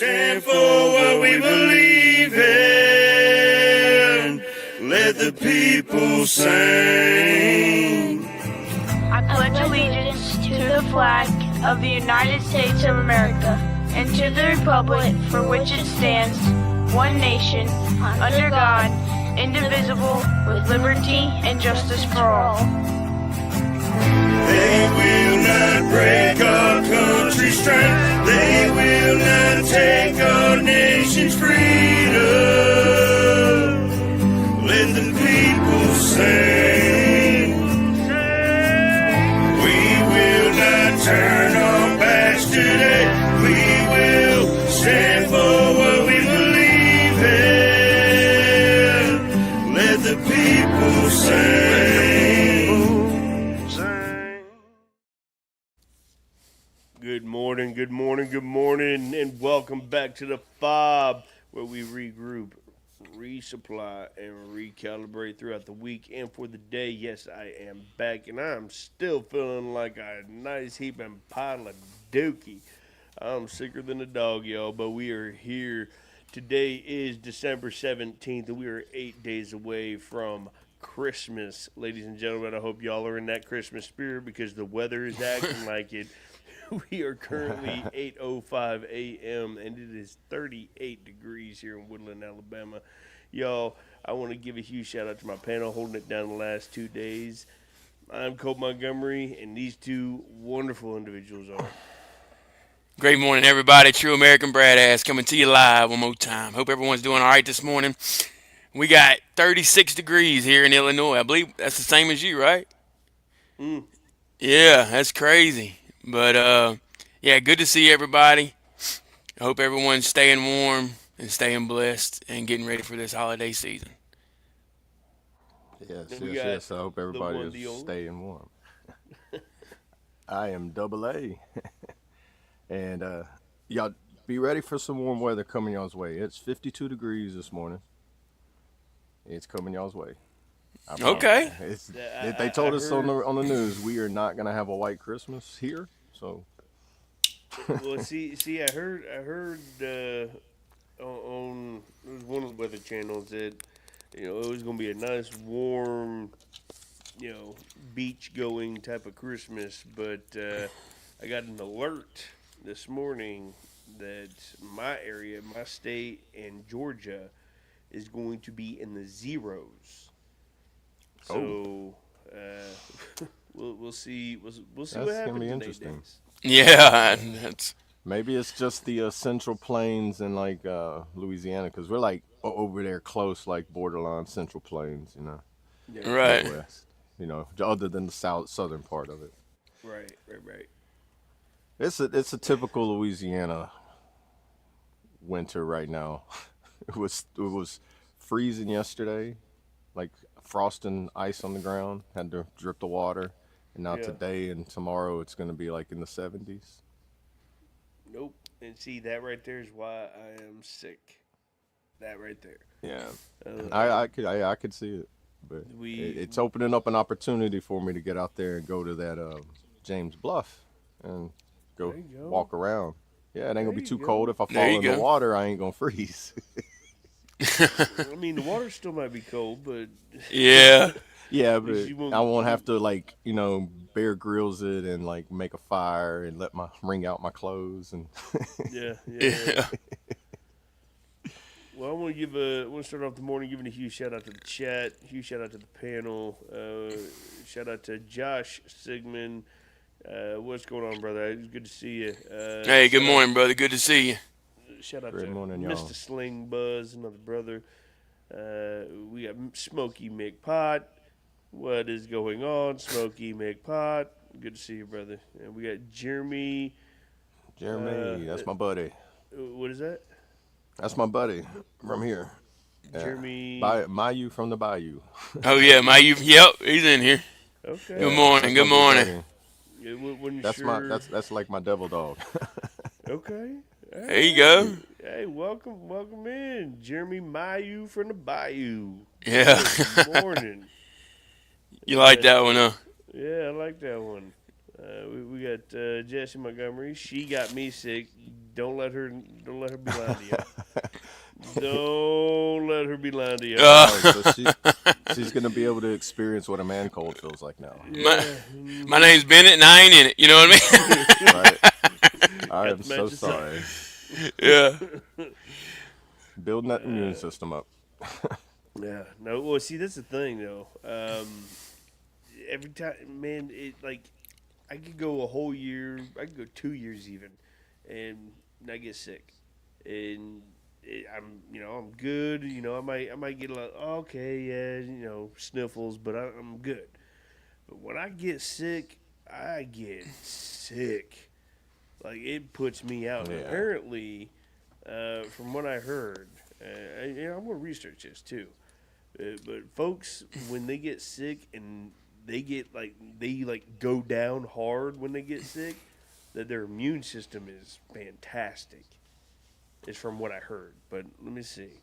stand for what we believe in. Let the people sing. I pledge allegiance to the flag of the United States of America and to the republic for which it stands, one nation, under God, indivisible, with liberty and justice for all. They will not break our country's strength. They will not take our nation's freedom. Let the people sing. We will not turn our backs today. We will stand for what we believe in. Let the people sing. Good morning, good morning, good morning, and welcome back to the F.O.B, where we regroup, resupply, and recalibrate throughout the week and for the day. Yes, I am back, and I'm still feeling like a nice heaping pile of dookie. I'm sicker than a dog, y'all, but we are here. Today is December 17th, and we are 8 days away from Christmas. Ladies and gentlemen, I hope y'all are in that Christmas spirit because the weather is acting like it. We are currently 8:05 a.m. and it is 38 degrees here in Woodland, Alabama. Y'all, I want to give a huge shout out to my panel holding it down the last 2 days. I'm Colt Montgomery, and these two wonderful individuals are. Great morning, everybody. True American Brad Ass coming to you live one more time. Hope everyone's doing all right this morning. We got 36 degrees here in Illinois. I believe that's the same as you, right? Yeah, that's crazy. But, yeah, good to see everybody. I hope everyone's staying warm and staying blessed and getting ready for this holiday season. Yes. I hope everybody is staying warm. I am Double A. And y'all be ready for some warm weather coming y'all's way. It's 52 degrees this morning. It's coming y'all's way. Okay. They told us on the news we are not gonna have a white Christmas here. So. Well, see, I heard on it was one of the weather channels that it was gonna be a nice warm, beach going type of Christmas, but I got an alert this morning that my area, my state, and Georgia is going to be in the zeros. So we'll see. We'll see what happens. That's gonna be in interesting. 8 days. Yeah, that's Maybe it's just the Central Plains and like Louisiana, because we're like over there close, like borderline Central Plains, right. Midwest, other than the southern part of it. Right. It's a typical Louisiana winter right now. It was freezing yesterday, like frost and ice on the ground. Had to drip the water, and now today and tomorrow it's going to be like in the 70s. Nope. And see, that right there is why I am sick. That right there. Yeah, I could see it, but it's opening up an opportunity for me to get out there and go to that James Bluff and go walk around. Yeah, it ain't gonna be too cold. If I fall in the water, I ain't gonna freeze. I mean, the water still might be cold, but Yeah. Yeah, but I won't have to Bear Grylls it and like make a fire and wring out my clothes and. Yeah. Well, I want to start off the morning giving a huge shout out to the chat, huge shout out to the panel, shout out to Josh Sigmund. What's going on, brother? It's good to see you. Hey, good morning, brother. Good to see you. Shout out Good to morning, y'all. Mr. Sling Buzz, another brother. We got Smokey McPot. What is going on, Smokey McPot? Good to see you, brother. And we got Jeremy. That's my buddy. What is that? That's my buddy from here. Jeremy. Mayu from the Bayou. Oh, yeah, yep, he's in here. Okay. Good morning. Good morning. Yeah, wasn't That's sure. that's like my devil dog. Okay. There you go. Hey, welcome in, Jeremy Mayu from the Bayou. Yeah. Good morning. You like that one, huh? Yeah, I like that one. We got Jessie Montgomery. She got me sick. Don't let her be lying to you. Don't let her be lying to you. Oh, so Uh, she's gonna be able to experience what a man cold feels like now. my Yeah. my name's Bennett, and I ain't in it. You know what Right. I Got am to so match the size. sorry. I mean? Yeah. Building that immune system up. Yeah. No. Well, see, that's the thing, though. Every time, man, it like I could go a whole year. I could go 2 years even, and not get sick. And I'm good. I might get a lot. Okay, yeah, sniffles, but I'm good. But when I get sick, I get sick. Like it puts me out. And Yeah. apparently, from what I heard, I'm gonna research this too. But folks, when they get sick and they go down hard when they get sick, that their immune system is fantastic. Is from what I heard. But let me see.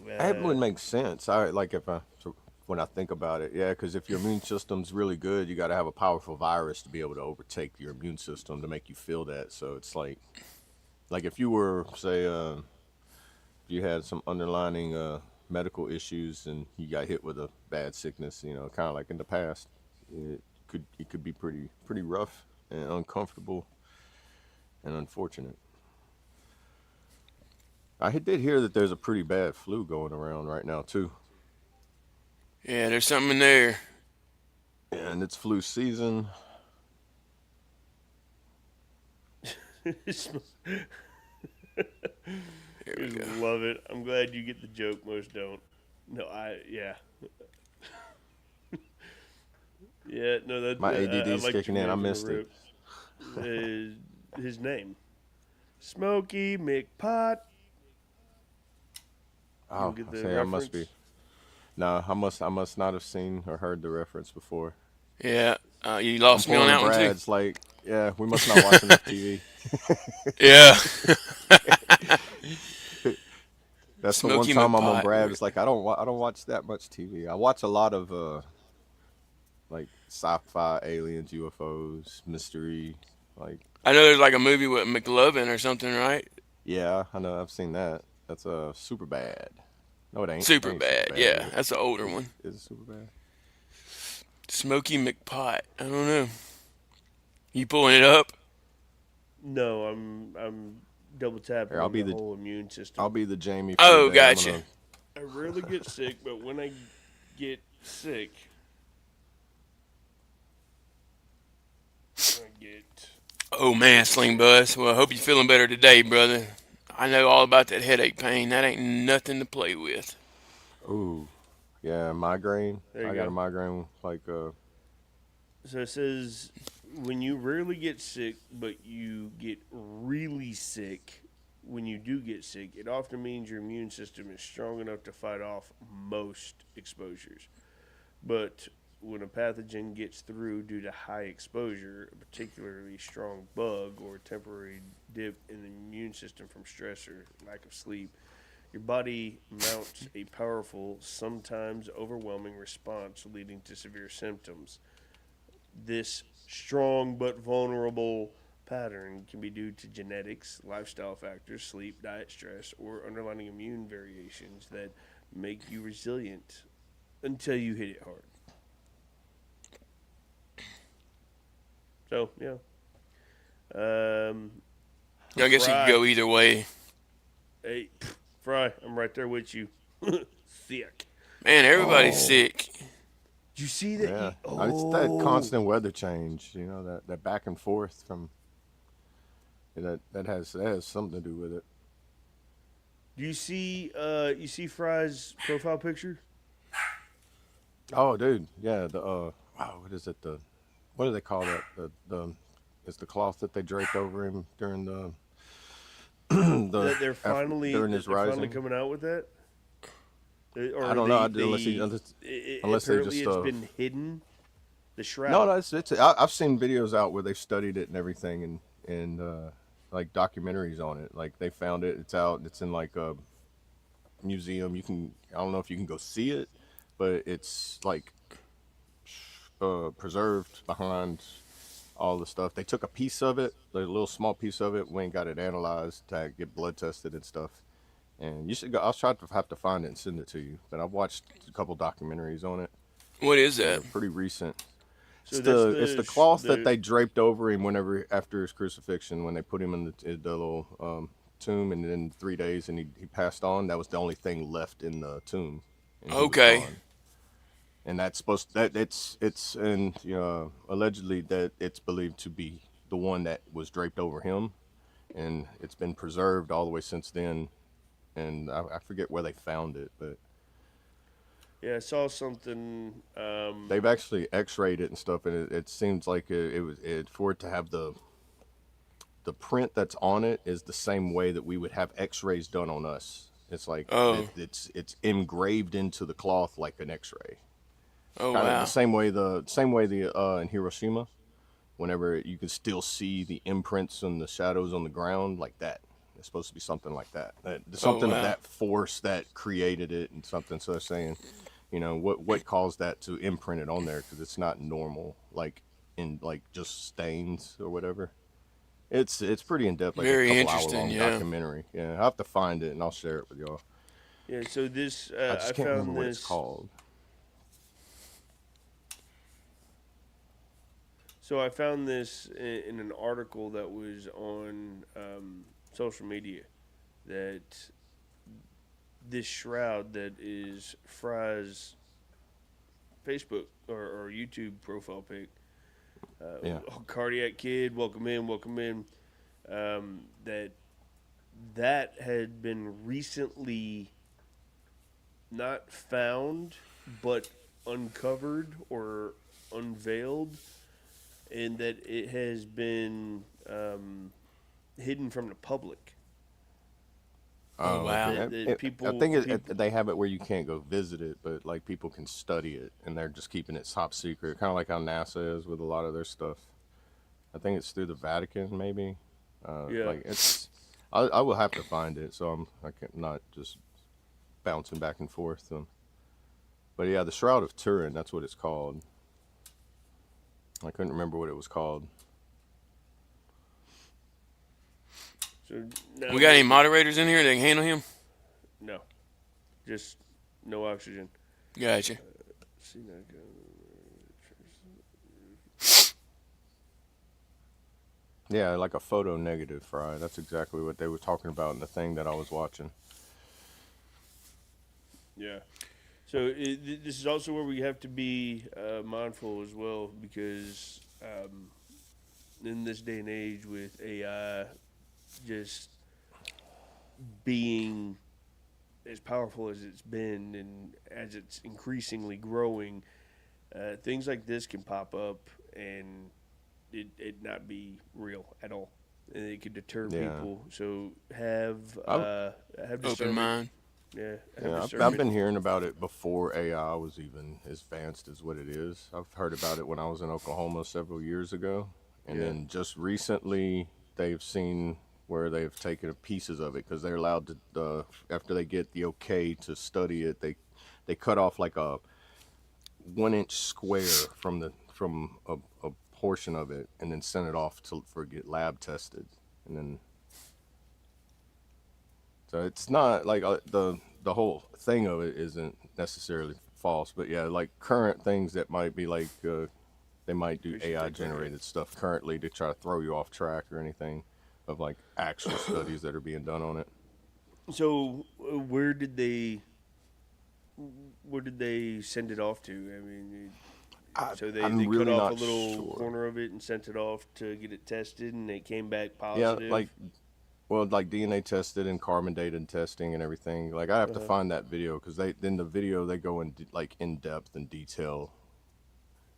That Uh, would make sense. I like if I so when I think about it, yeah, because if your immune system's really good, you got to have a powerful virus to be able to overtake your immune system to make you feel that. So it's like if you were say if you had some underlining medical issues and you got hit with a bad sickness, kind of like in the past, it could be pretty rough and uncomfortable and unfortunate. Did hear that there's a pretty bad flu going around right now too. Yeah, there's something in there. And it's flu season. just Here we go. love it. I'm glad you get the joke. Most don't. No, yeah. Yeah, no, My I ADD's liked kicking your in. I name from the missed it. rope. His name, Smokey McPot. You Oh, get I the say I must be. reference? No, I must not have seen or heard the reference before. Yeah, you I'm lost me on pulling that one too. Brad's like, yeah, we must not watch enough TV. Yeah. That's the one Smoky time I'm on McPot. Brad. It's like I don't watch that much TV. I watch a lot of like sci-fi, aliens, UFOs, mystery. Like, I know there's like a movie with McLovin or something, right? yeah, I know I've seen that. That's super bad. No, it ain't. It Super ain't super bad. bad, is Yeah, it? that's the older one. Is it super bad? Smoky McPot. I don't know. You pulling it up? No, I'm double tapping Here, on the whole immune I'll system. be the Jamie for the Oh, day. I'm gotcha. gonna. I rarely get sick, but when I get sick, I get. Oh man, Sling Bus. Well, I hope you're feeling better today, brother. I know all about that headache pain. That ain't nothing to play with. Ooh, yeah, migraine. There I you got a go. migraine. So it says when you rarely get sick, but you get really sick when you do get sick, it often means your immune system is strong enough to fight off most exposures. But when a pathogen gets through due to high exposure, a particularly strong bug or a temporary dip in the immune system from stress or lack of sleep, your body mounts a powerful, sometimes overwhelming response leading to severe symptoms. This strong but vulnerable pattern can be due to genetics, lifestyle factors, sleep, diet, stress, or underlying immune variations that make you resilient until you hit it hard. So, yeah. I guess you could Fry. go either way. Hey, Fry, I'm right there with you. Sick. Man, everybody's Oh. sick. Did you see that? Yeah, it's that Oh. constant weather change. That back and forth from that has something to do with it. Do you see Fry's profile picture? Oh, dude, yeah. Wow, what is it? What do they call that? The it's the cloth that they draped over him during the That they're finally during that his they're finally rising. coming out with that? I Or don't know. Unless they apparently just it's been hidden. The no, shroud. no. I've seen videos out where they've studied it and everything, and like documentaries on it. Like they found it. It's out. It's in like a museum. I don't know if you can go see it, but it's like preserved behind all the stuff. They took a piece of it, a little small piece of it, went and got it analyzed to get blood tested and stuff. And you should go. I'll try to have to find it and send it to you. But I've watched a couple documentaries on it What is that that? are pretty recent. So that's It's the cloth that they draped over him whenever after his crucifixion, when they put him in the little tomb, and then 3 days and he passed on. That was the only thing left in the tomb, and he was Okay. gone. And that's supposed that it's and allegedly that it's believed to be the one that was draped over him, and it's been preserved all the way since then. And I forget where they found it, but Yeah, I saw something. they've actually X-rayed it and stuff, and it seems like for it to have the print that's on it is the same way that we would have X-rays done on us. It's like Oh. it's engraved into the cloth like an X-ray, Oh kind of wow. the same way the in Hiroshima, whenever you can still see the imprints and the shadows on the ground like that. It's supposed to be something like that. Oh Something of wow. that force that created it and something. So they're saying, what caused that to imprint it on there, because it's not normal, like in like just stains or whatever. It's pretty in depth, like a Very couple hour interesting. long Yeah. documentary. Yeah, I'll have to find it and I'll share it with y'all. Yeah, so this I I just can't remember found what it's this. called. So I found this in an article that was on social media, that this shroud that is Fry's Facebook or YouTube profile pic. Yeah. Cardiac Kid, welcome in, welcome in. That had been recently not found, but uncovered or unveiled, and that it has been hidden from the public. Oh Oh, wow. That, that I people, think people, they have it where you can't go visit it, but like people can study it, and they're just keeping it top secret, kind of like how NASA is with a lot of their stuff. I think it's through the Vatican, maybe. yeah. Like it's, I will have to find it, so I can not just bouncing back and forth. But yeah, the Shroud of Turin, that's what it's called. I couldn't remember what it was called. So now We got any moderators in here that can handle him? no, just no oxygen. Gotcha. See now, Yeah, like a photo negative fry. That's exactly what they were talking about in the thing that I was watching. yeah. So this is also where we have to be mindful as well, because in this day and age with AI just being as powerful as it's been and as it's increasingly growing, things like this can pop up and it not be real at all, and it could deter Yeah. people. So have Open discernment. mind. Yeah, have Yeah, I've discernment. been hearing about it before AI was even as advanced as what it is. I've heard about it when I was in Oklahoma several years ago, and Yeah. then just recently they've seen where they've taken pieces of it, because they're allowed to after they get the okay to study it, they cut off like a 1 inch square from a portion of it, and then send it off for get lab tested, and then so it's not like the whole thing of it isn't necessarily false, but yeah, like current things that might be like they might do We should AI take a look at generated stuff currently to try to throw you off track or anything of like actual studies that are being done on it. So where did they send it off to? I mean, so they I'm cut really off not a little sure. corner of it and sent it off to get it tested, and it came back Yeah, positive. like well, like DNA tested and carbon dated testing and everything. Like I have to Uh-huh. find that video, because in the video they go in like in depth and detail,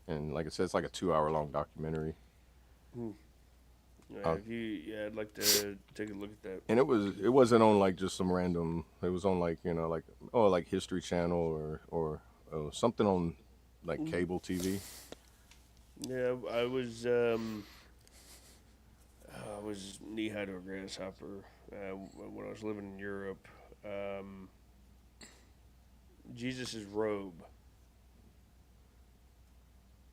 and like I said, it's like a 2 hour long documentary. Yeah, I'd like to take a look at that. And it wasn't on like just some random. It was on like like History Channel or something on like cable TV. Yeah, I was knee high to a grasshopper when I was living in Europe. Jesus' robe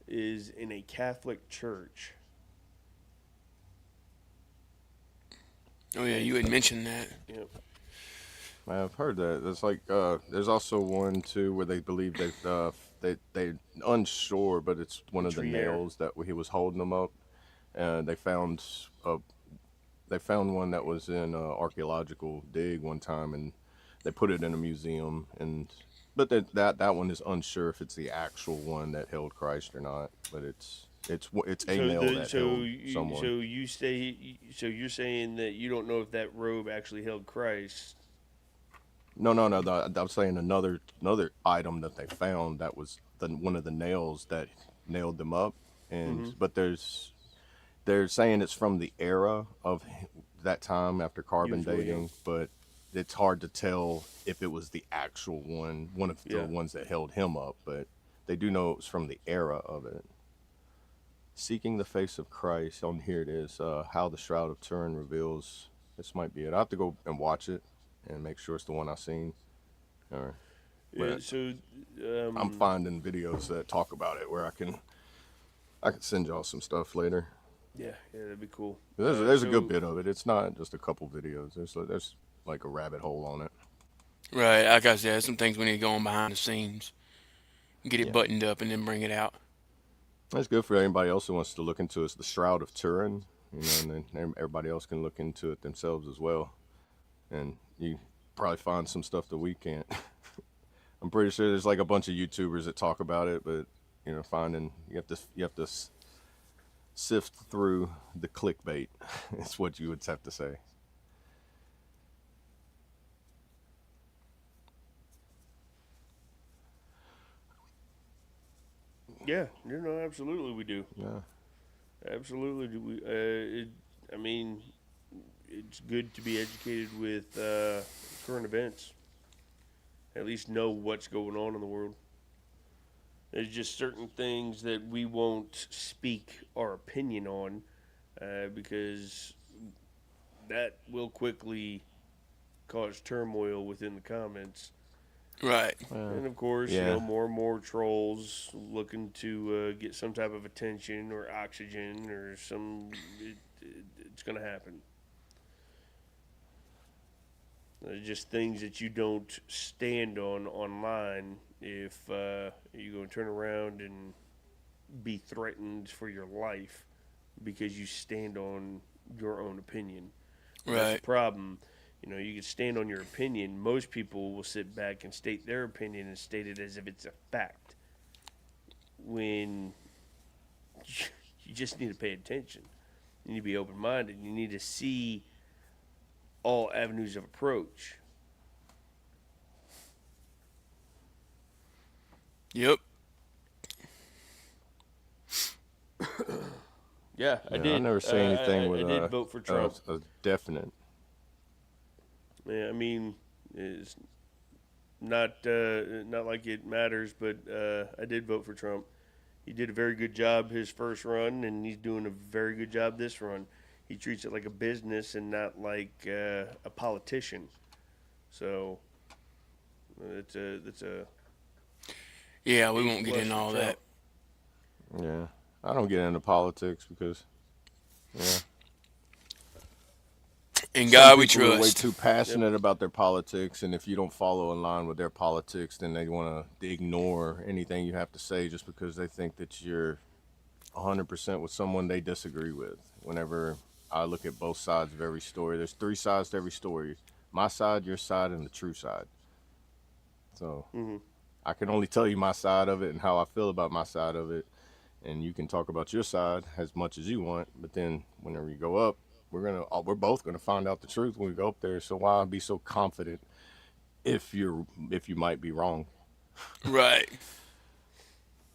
is in a Catholic church Oh yeah, you had mentioned that. Yep. I've heard that. There's like there's also one too where they believe they unsure, but it's one The of the Trier. nails that he was holding them up, and uh, they found one that was in archaeological dig one time, and they put it in a museum, and but that one is unsure if it's the actual one that held Christ or not, but it's a So nail the that so held you, someone. so you're saying that you don't know if that robe actually held Christ. No, no, no. I'm saying another item that they found that was one of the nails that nailed them up, and Mm-hmm. but they're saying it's from the era of that time after He carbon was real young. dating, but it's hard to tell if it was the actual one of the Yeah. ones that held him up. But they do know it was from the era of it. Seeking the face of Christ. On here it is. How the Shroud of Turin reveals. This might be it. I have to go and watch it and make sure it's the one I seen. All right. But So, I'm um, finding videos that talk about it where I can send y'all some stuff later. yeah, that'd be cool. There's a good bit of it. It's not just a couple videos. There's like a rabbit hole on it. Right, like I said, some things we need to go on behind the scenes, get it Yeah, buttoned up, and then bring it out. that's good for anybody else who wants to look into it. It's the Shroud of Turin, and then everybody else can look into it themselves as well. And you probably find some stuff that we can't. I'm pretty sure there's like a bunch of YouTubers that talk about it, but finding you have to sift through the clickbait. It's what you would have to say. Yeah, absolutely we do. Yeah. Absolutely do we. I mean, it's good to be educated with current events. At least know what's going on in the world. There's just certain things that we won't speak our opinion on because that will quickly cause turmoil within the comments. Right. And of course, Yeah. more and more trolls looking to get some type of attention or oxygen or some. It's going to happen. Just things that you don't stand on online if you're going to turn around and be threatened for your life because you stand on your own opinion. That's the Right. problem. You can stand on your opinion. Most people will sit back and state their opinion and state it as if it's a fact. When you just need to pay attention. You need to be open minded. You need to see all avenues of approach. Yep. Yeah, I Yeah, I did. never say anything with I did vote for Trump. a definite. Yeah, I mean, it's not not like it matters, but I did vote for Trump. He did a very good job his first run, and he's doing a very good job this run. He treats it like a business and not like a politician. So that's a Yeah, we A won't get plus into for all Trump. that. Yeah, I don't get into politics because In some God we people are way trust. too passionate about their politics, and if you don't follow in line with their politics, then they want to ignore anything you have to say just because they think that you're 100% with someone they disagree with. Whenever I look at both sides of every story, there's three sides to every story: my side, your side, and the true side. So hmm I can only tell you my side of it and how I feel about my side of it, and you can talk about your side as much as you want. But then whenever you go up, we're both gonna find out the truth when we go up there. So why be so confident if you might be wrong? Right.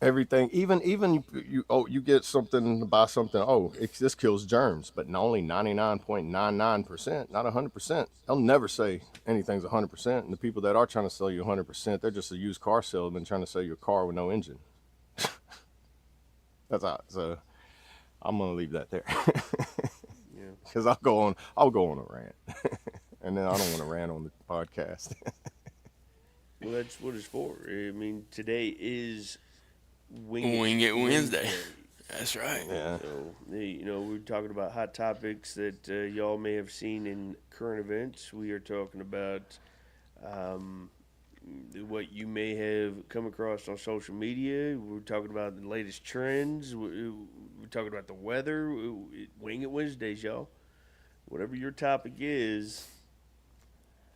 Everything, even you get something, buy something. Oh, this kills germs, but only 99.99%, not 100%. They'll never say anything's 100%. And the people that are trying to sell you 100%, they're just a used car salesman trying to sell you a car with no engine. That's all. So I'm gonna leave that there Yeah. because I'll go on a rant, and then I don't want to rant on the podcast. Well, that's what it's for. I mean, today is Wing It Wednesday. That's right. Yeah. So, we're talking about hot topics that y'all may have seen in current events. We are talking about um, what you may have come across on social media. We're talking about the latest trends. We're talking about the weather. Wing It Wednesdays, y'all. Whatever your topic is,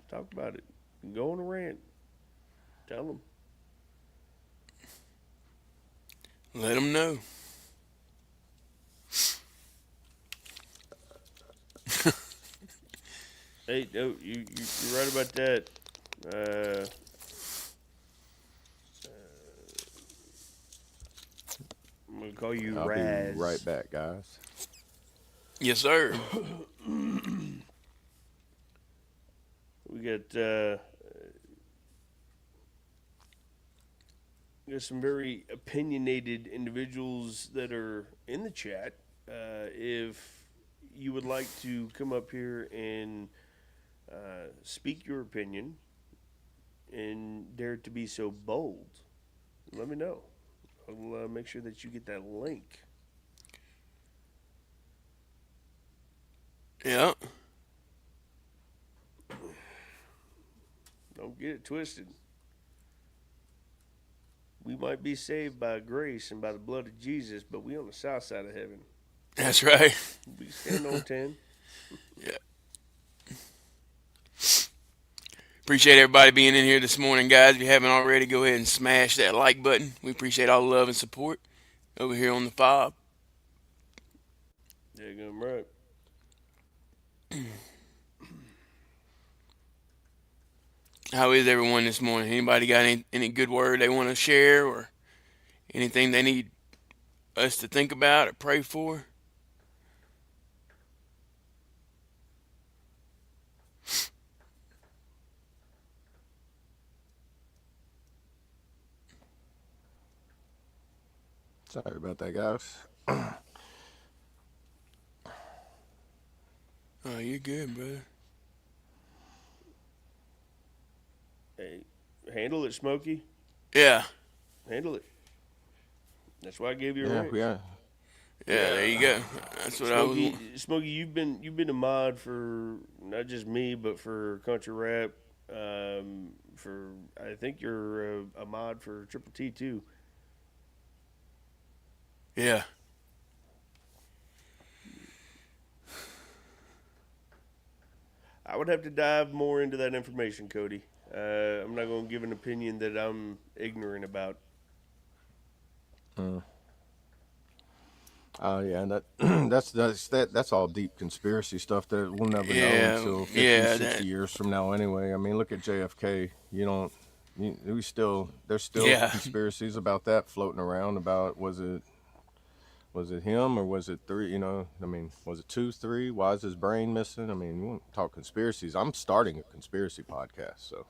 talk about it. Go on a rant. Tell them. Let them know. Hey, no, you're right about that. Uh, I'm gonna call you I'll be right Raz. back, guys. Yes, sir. We got some very opinionated individuals that are in the chat. If you would like to come up here and speak your opinion and dare to be so bold, let me know. I'll make sure that you get that link. Yeah. Don't get it twisted. We might be saved by grace and by the blood of Jesus, but we on the south side of heaven. That's right. We stand on 10. Yeah. Appreciate everybody being in here this morning, guys. If you haven't already, go ahead and smash that like button. We appreciate all the love and support over here on the F.O.B. There you go, right. How is everyone this morning? Anybody got any good word they want to share or anything they need us to think about or pray for? Sorry about that, guys. Oh, you're good, brother. Hey, handle it, Smokey. Yeah. Handle it. That's why I gave you a Yeah, wrench. we are. Yeah, there you go. That's what I was. Smokey, you've been a mod for not just me, but for country rap. For I think you're a mod for Triple T too. Yeah. I would have to dive more into that information, Cody. I'm not going to give an opinion that I'm ignorant about. Yeah, and that's all deep conspiracy stuff that we'll never know Yeah. until 50, Yeah. 60 years from now anyway. I mean, look at JFK. There's still Yeah. conspiracies about that floating around about was it him or was it three, I mean, was it 2, 3? Why is his brain missing? I mean, we won't talk conspiracies. I'm starting a conspiracy podcast, so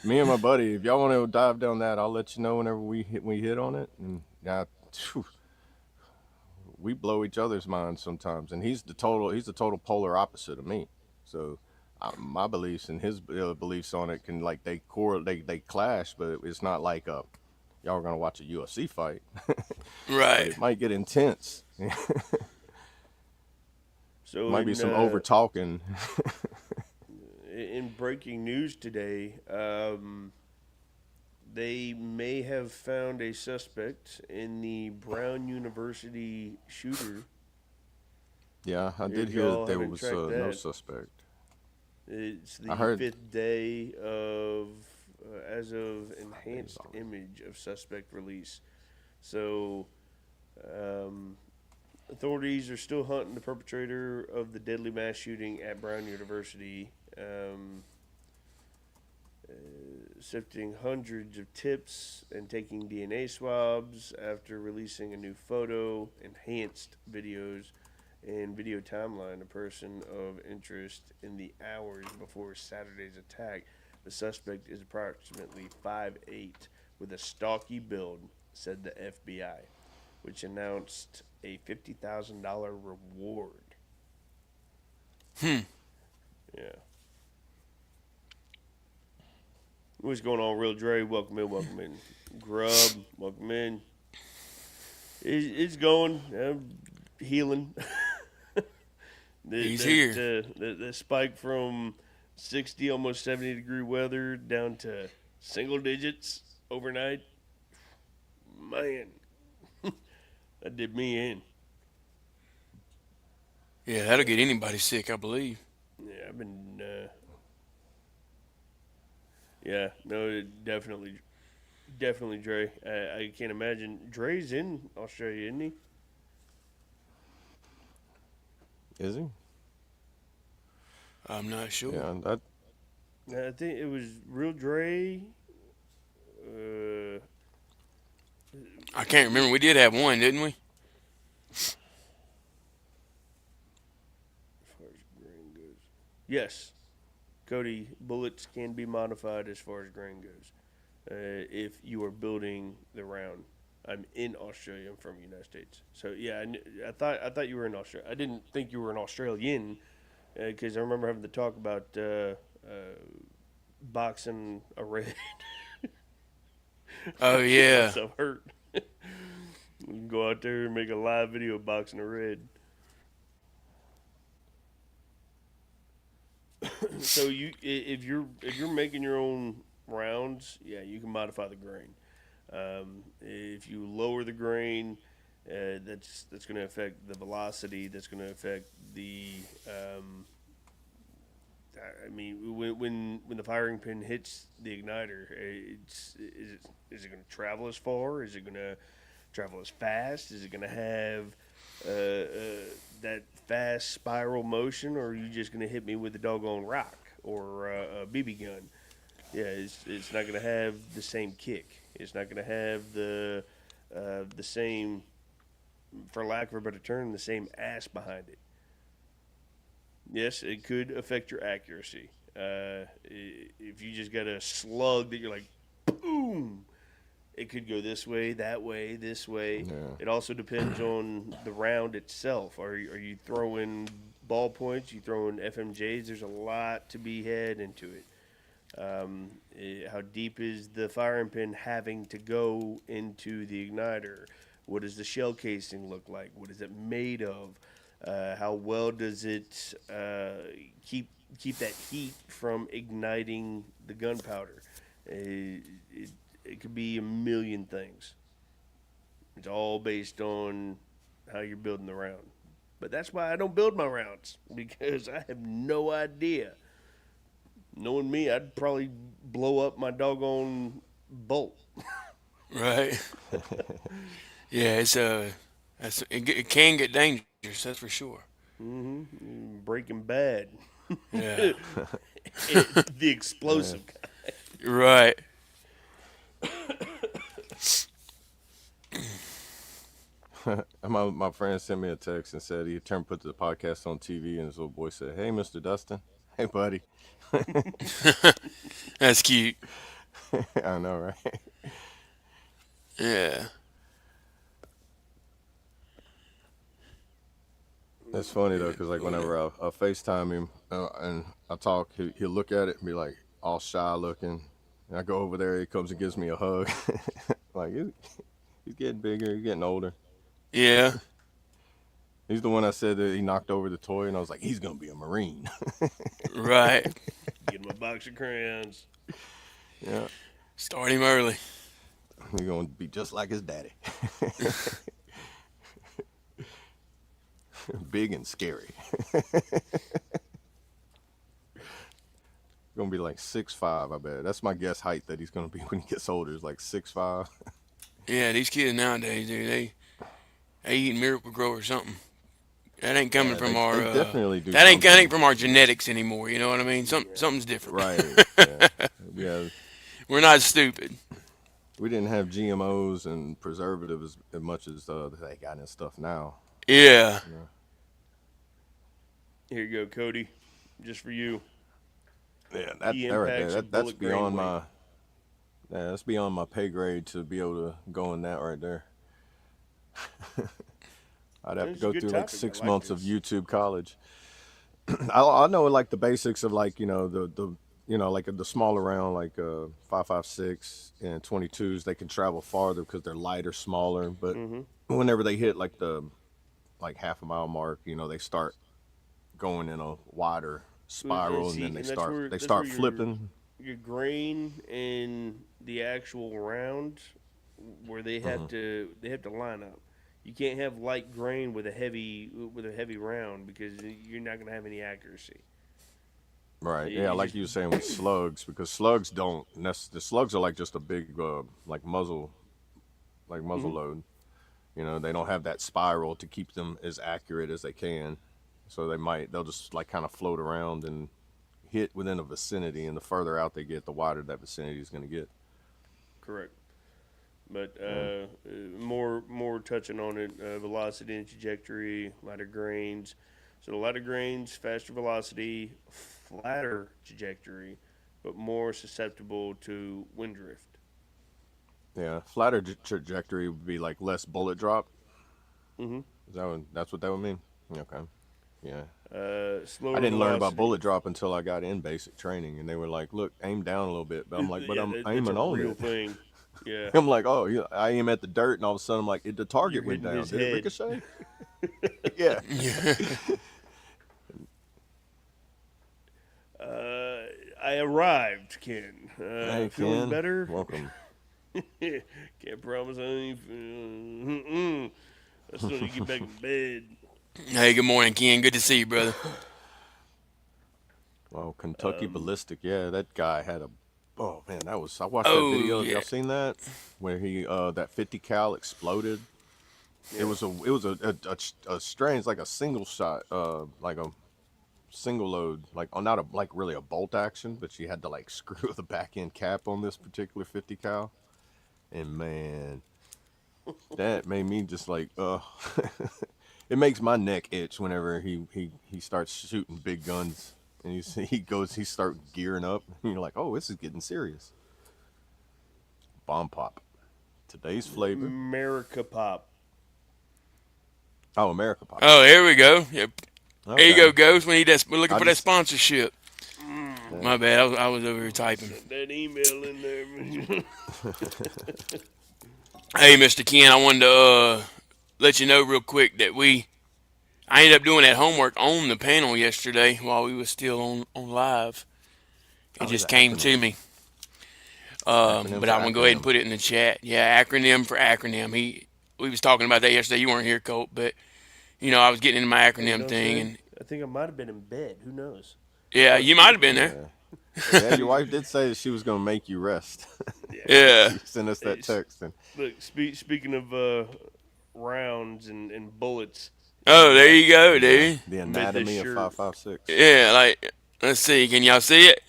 me and my buddy, if y'all want to dive down that, I'll let you know whenever we hit on it. And yeah, we blow each other's minds sometimes, and he's the total polar opposite of me. So my beliefs and his beliefs on it can they clash, but it's not like y'all are gonna watch a UFC fight. But Right. it might get intense. So Might be some over talking. in breaking news today, they may have found a suspect in the Brown University shooter. Yeah, I did If hear y'all that there haven't was tracked no that. suspect. It's I the heard- 5th day of as of enhanced image of suspect release. So, authorities are still hunting the perpetrator of the deadly mass shooting at Brown University, sifting hundreds of tips and taking DNA swabs after releasing a new photo, enhanced videos, and video timeline. A person of interest in the hours before Saturday's attack. The suspect is approximately 5'8", with a stocky build, said the FBI, which announced a $50,000 reward. Yeah. What's going on, Real Dre? Welcome in, welcome in. Grub, welcome in. It's going, healing. He's here. The spike from 60, almost 70-degree weather down to single digits overnight. Man, that did me in. Yeah, that'll get anybody sick, I believe. Yeah, I've been. Yeah, no, definitely Dre. I can't imagine. Dre's in Australia, isn't he? Is he? I'm not sure. Yeah, that I think it was real Dre. Uh, I can't remember. We did have one, didn't we? as far as grain goes, yes, Cody. Bullets can be modified as far as grain goes. If you are building the round, I'm in Australia. I'm from the United States. So yeah, I thought you were in Australia. I didn't think you were an Australian because I remember having to talk about boxing a red. Oh, Get yeah. myself hurt. Go out there and make a live video of boxing a red. So if you're making your own rounds, yeah, you can modify the grain. If you lower the grain, that's going to affect the velocity. That's going to affect the. I mean, when the firing pin hits the igniter, is it going to travel as far? Is it going to travel as fast? Is it going to have that fast spiral motion, or are you just going to hit me with a doggone rock or a BB gun? Yeah, it's not going to have the same kick. It's not going to have the same, for lack of a better term, the same ass behind it. Yes, it could affect your accuracy. If you just got a slug that you're like, boom, it could go this way, that way, this way. Yeah. It also depends on the round itself. Are you throwing ballpoints? You throwing FMJs? There's a lot to be had into it. How deep is the firing pin having to go into the igniter? What does the shell casing look like? What is it made of? How well does it keep that heat from igniting the gunpowder? It could be a million things. It's all based on how you're building the round. But that's why I don't build my rounds, because I have no idea. Knowing me, I'd probably blow up my doggone bolt. Right. Yeah, it can get dangerous. That's for sure. Breaking Bad. Yeah. The explosive guy. Right. my friend sent me a text and said he turned put the podcast on TV, and his little boy said, "Hey, Mr. Dustin." Hey, buddy. That's cute. I know, right? Yeah. It's funny though, because like whenever I FaceTime him and I talk, he'll look at it and be like all shy looking. And I go over there, he comes and gives me a hug. Like he's getting bigger, he's getting older. Yeah. He's the one I said that he knocked over the toy, and I was like, he's gonna be a Marine. Right. Get my box of crayons. Yeah, Start him early. he's gonna be just like his daddy. Big and scary. Gonna be like 6'5", I bet. That's my guess height that he's gonna be when he gets older. Is like 6'5". Yeah, these kids nowadays, dude, they eating Miracle Grow or something. That ain't coming Yeah, from they our. definitely do That ain't something. from our genetics anymore. You know what I mean? Something's different. Right. Yeah. Yeah. We're not stupid. We didn't have GMOs and preservatives as much as they got in stuff now. Yeah. You know? Here you go, Cody. Just for you. Yeah, that right impacts there. of That's bullet grain beyond weight. my. Yeah, that's beyond my pay grade to be able to go in that right there. I'd have It's to a go good through like topic. I 6 like months of this. YouTube college. I know like the basics of like the like the smaller round like 5.56 and 22s. They can travel farther because they're lighter, smaller. But whenever they hit like the like half a mile mark, they start going in a wider spiral, and then See, they and start they that's where start flipping. your grain and the actual round where they have to line up. You can't have light grain with a heavy round because you're not going to have any accuracy. Right. Yeah, You like just you were saying with slugs, because slugs don't. The slugs are like just a big like muzzle Mhm. load. They don't have that spiral to keep them as accurate as they can. So they'll just like kind of float around and hit within a vicinity, and the further out they get, the wider that vicinity is going to get. correct. But Yeah. more touching on it, velocity and trajectory, lighter grains. So the lighter grains, faster velocity, flatter trajectory, but more susceptible to wind drift. Yeah, flatter trajectory would be like less bullet drop. Hmm. That's what that would mean? Okay. Yeah. I Slower didn't learn about velocity. bullet drop until I got in basic training, and they were like, "Look, aim down a little bit." But I'm like, "But Yeah, I'm that's a aiming on real it." thing. Yeah, I'm like, "Oh, yeah." I aim at the dirt, and all of a sudden, I'm like, "The you're target went hitting down. his Did it head. ricochet?" Yeah. Uh, I arrived, Ken. Hey, Feeling Ken, better? welcome. Can't promise anything. I still need to get back in bed. Hey, good morning, Ken. Good to see you, brother. Well, Kentucky Um, Ballistic. Yeah, that guy had a. Oh man, that was. I watched that Oh video. Have y'all yeah, seen that? Where that 50 cal exploded. It yeah. was a strange, like a single shot, like a single load, like not a like really a bolt action, but she had to like screw the back end cap on this particular 50 cal, and man, that made me just like, it makes my neck itch whenever he starts shooting big guns, and he start gearing up, and you're like, oh, this is getting serious. Bomb pop, today's flavor. America Pop. Oh, America pop. oh, here we go. Yep. There you Okay, go, Ghost. We're looking I for that just sponsorship. Mm, yeah. My bad. I was over here typing. send that email in there. Hey, Mr. Ken, I wanted to let you know real quick that I ended up doing that homework on the panel yesterday while we was still on live. It Oh, these just are came to acronyms. me. Acronym But for I'm gonna go ahead and acronym. put it in the chat. Yeah, acronym for acronym. We was talking about that yesterday. You weren't here, Colt, but I was getting into my Hey, you acronym know what I'm thing, saying? and I think I might have been in bed. Who knows? yeah, you might have been there. Yeah. Hey, Yeah, your wife did say that she was gonna make you rest. yeah. Yeah. She sent us Hey, that text, and look, speaking of rounds and bullets, Oh, there I you go, yeah, dude. the made this anatomy of shirt. 5.56. Yeah, like let's see. Can y'all see it?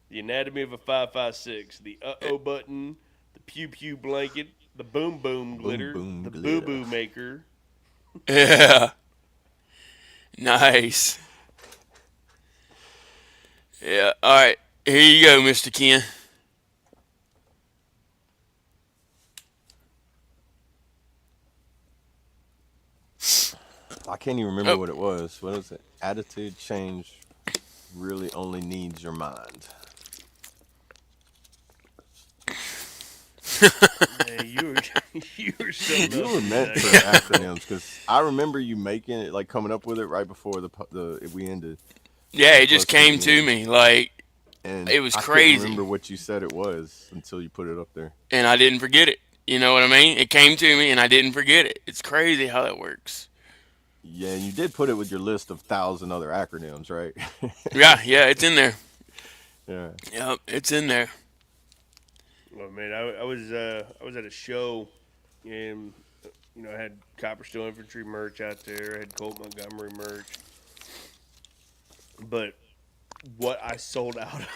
The anatomy of a 5.56. The button, the pew pew blanket, the boom boom Boom glitter, boom the boo glitter. boo maker. Yeah. Nice. Yeah. All right. Here you go, Mr. Ken. I can't even remember Oh. what it was. What is it? Attitude change really only needs your mind. Man, you were you were something You else were in these meant for acronyms, bro. acronyms because I remember you making it, like coming up with it right before the we ended, Yeah, it just close to came the to end, me. Like and it was I couldn't crazy, remember what you said it was until you put it up there. and I didn't forget it. You know what I mean? It came to me, and I didn't forget it. It's crazy how that works. Yeah, and you did put it with your list of 1,000 other acronyms, right? Yeah, yeah, it's in there. Yeah. Yep, it's in there. Oh man, I was at a show, and I had Copper Steel Infantry merch out there. I had Colt Montgomery merch, but what I sold out of,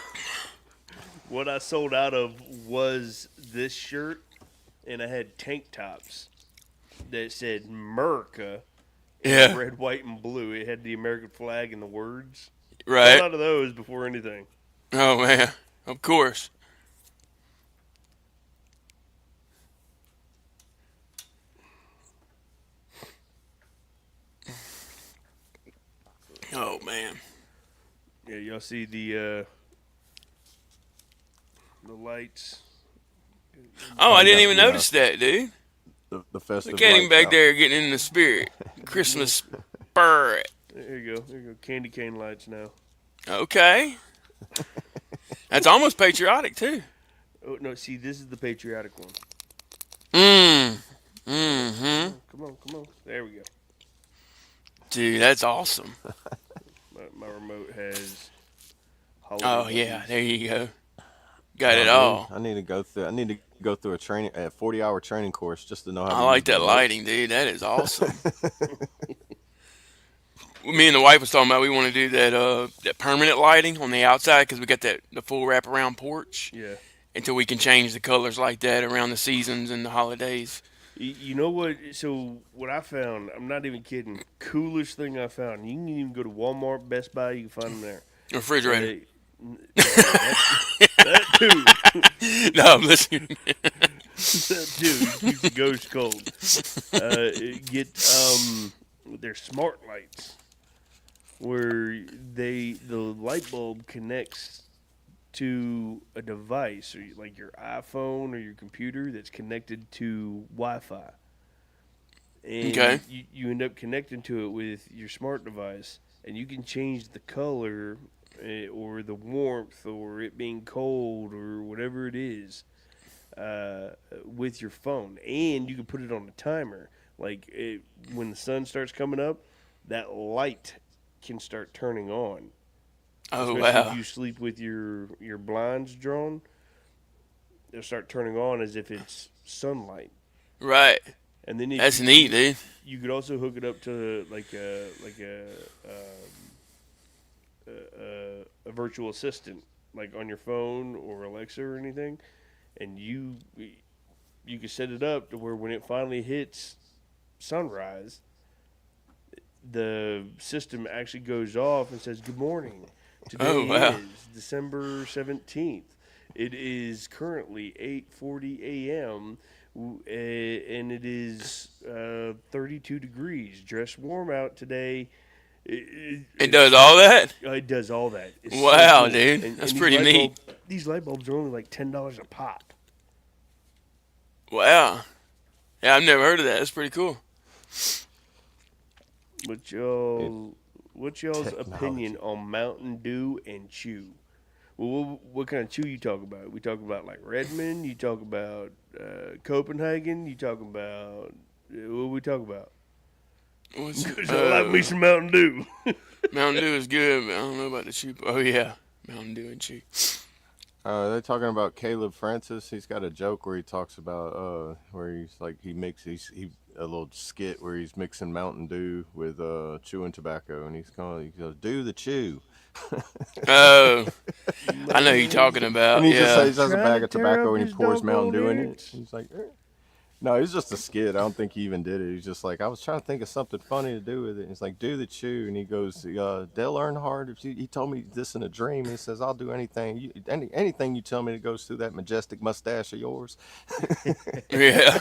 what I sold out of was this shirt, and I had tank tops that said America in Yeah, red, white, and blue. It had the American flag and the words. Sold right. out of those before anything. Oh man, of course. Oh man. Yeah, y'all see the lights Oh, I didn't got, even notice that, dude. the festive Look at him lights back out. there getting in the spirit. Christmas spirit. There you go. There you go. Candy cane lights now. Okay. That's almost patriotic, too. Oh no! See, this is the patriotic one. Mm. Come Mm-hmm. on, come on, come on. There we go. Dude, that's awesome. My remote has holiday Oh, yeah. buttons. There you go. Got Oh, it dude, all. I need to go through. A 40-hour training course just to know how I to use like the that remotes. lighting, dude. That is awesome. Me and the wife was talking about we want to do that permanent lighting on the outside because we got the full wraparound porch Yeah. until we can change the colors like that around the seasons and the holidays. You know what? So what I found, I'm not even kidding. Coolest thing I found. You can even go to Walmart, Best Buy. You can find them there. Refrigerator. That too. No, I'm listening. That too. Keeps the ghost cold. Get their smart lights, where the light bulb connects to a device, or like your iPhone or your computer that's connected to Wi-Fi, and Okay. you end up connecting to it with your smart device, and you can change the color or the warmth or it being cold or whatever it is with your phone, and you can put it on a timer. Like when the sun starts coming up, that light can start turning on. Oh, Especially if wow. you sleep with your blinds drawn, they'll start turning on as if it's sunlight. Right. And then if That's neat, dude. you could also hook it up to a virtual assistant, like on your phone or Alexa or anything, and you can set it up to where when it finally hits sunrise, the system actually goes off and says, "Good morning. Oh, Today wow. is December 17th. It is currently 8:40 a.m. And it is 32 degrees. Dress warm out today." It does all that? It does all that. It's so Wow, cool. dude. And That's these pretty neat. these light bulbs are only like $10 a pop. Wow. Yeah, I've never heard of that. That's pretty cool. What's It, y'all's opinion technology. on Mountain Dew and chew? Well, what kind of chew you talk about? We talk about like Redmond. You talk about Copenhagen. You talk about what we talk about? What's, 'Cause I like me some Mountain Dew. Mountain Dew is good, but I don't know about the cheap. Oh, yeah. Mountain Dew and cheap. They're talking about Caleb Francis. He's got a joke where he talks about where he's like he a little skit where he's mixing Mountain Dew with chewing tobacco, and he goes, "Do the chew." Oh, I know who you're talking And about. he just Yeah. says he has a Trying bag to of tear tobacco up and he his pours Mountain Dew in doggone it. eggs. He's like, no, it's just a skit. I don't think he even did it. He's just like, I was trying to think of something funny to do with it. He's like, do the chew, and he goes, Dale Earnhardt. He told me this in a dream. He says, I'll do anything. Anything you tell me that goes through that majestic mustache of yours. Yeah.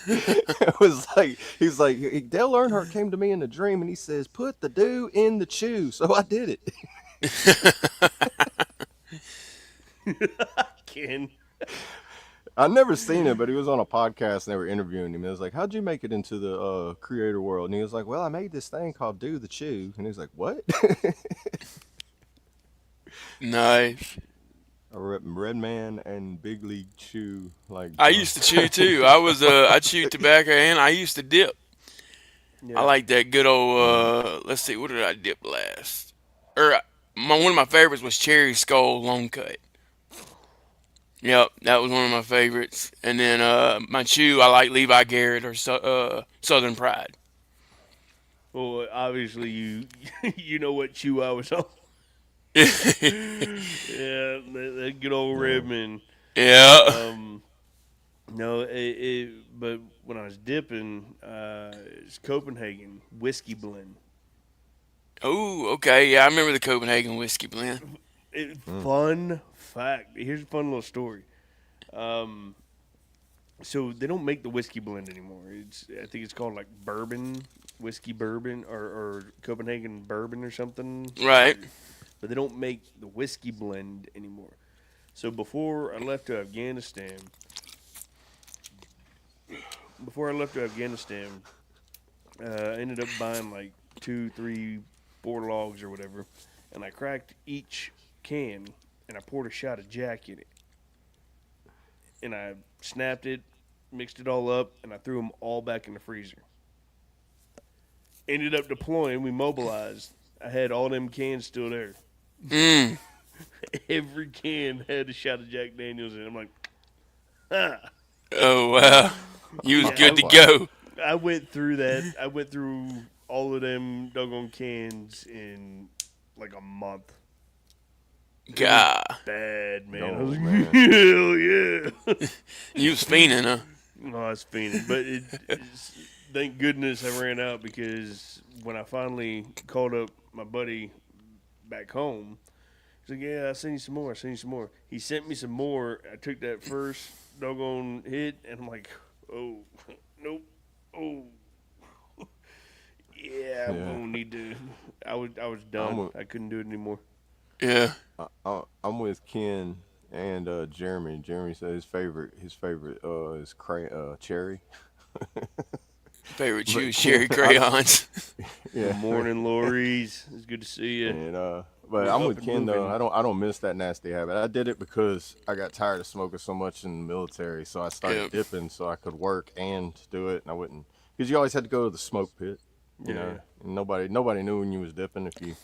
It was like he's like Dale Earnhardt came to me in a dream and he says, put the dew in the chew. So I did it. Ken. I've never seen it, but he was on a podcast and they were interviewing him. It was like, how'd you make it into the creator world? And he was like, well, I made this thing called Do the Chew. And he was like, what? Nice. Red Man and Big League Chew. Like I used to chew too. I chewed tobacco and I used to dip. I Yeah. like that good old, let's see, what did I dip last? One of my favorites was Cherry Skull Long Cut. Yep, that was one of my favorites. And then my chew, I like Levi Garrett or Southern Pride. Well, obviously you know what chew I was on. Yeah. Yeah, that good old Redmond. No, but when I was dipping, it's Copenhagen whiskey blend. Oh, okay. Yeah, I remember the Copenhagen whiskey blend. Fun fact. Here's a fun little story. So they don't make the whiskey blend anymore. I think it's called like whiskey bourbon, or Copenhagen bourbon or something. Right. But they don't make the whiskey blend anymore. So before I left to Afghanistan, before I left to Afghanistan, I ended up buying like 2, 3, 4 logs or whatever, and I cracked each can and I poured a shot of Jack in it, and I snapped it, mixed it all up, and I threw them all back in the freezer. Ended up deploying. We mobilized. I had all them cans still there. Mm. Every can had a shot of Jack Daniels in it. I'm like, ah. Oh, wow. You was Yeah, good to go. I went through that. I went through all of them doggone cans in like a month. God. Bad, man. Oh, I was like, man. hell yeah. You was fiending, huh? No, I was fiending. But thank goodness I ran out, because when I finally called up my buddy back home, he's like, yeah, I sent you some more. I sent you some more. He sent me some more. I took that first doggone hit, and I'm like, oh, nope. Oh. Yeah, I won't need to. I was done. I couldn't do it anymore. Yeah. I'm with Ken and Jeremy. Jeremy said his favorite is cherry. Favorite chew cherry crayons. Yeah. Good morning, Lori's. It's good to see you. And but We're I'm up with and Ken though. moving. I don't miss that nasty habit. I did it because I got tired of smoking so much in the military, so I started Yep. dipping so I could work and do it, and I wouldn't, because you always had to go to the smoke pit, you know. And nobody knew when you was dipping if you,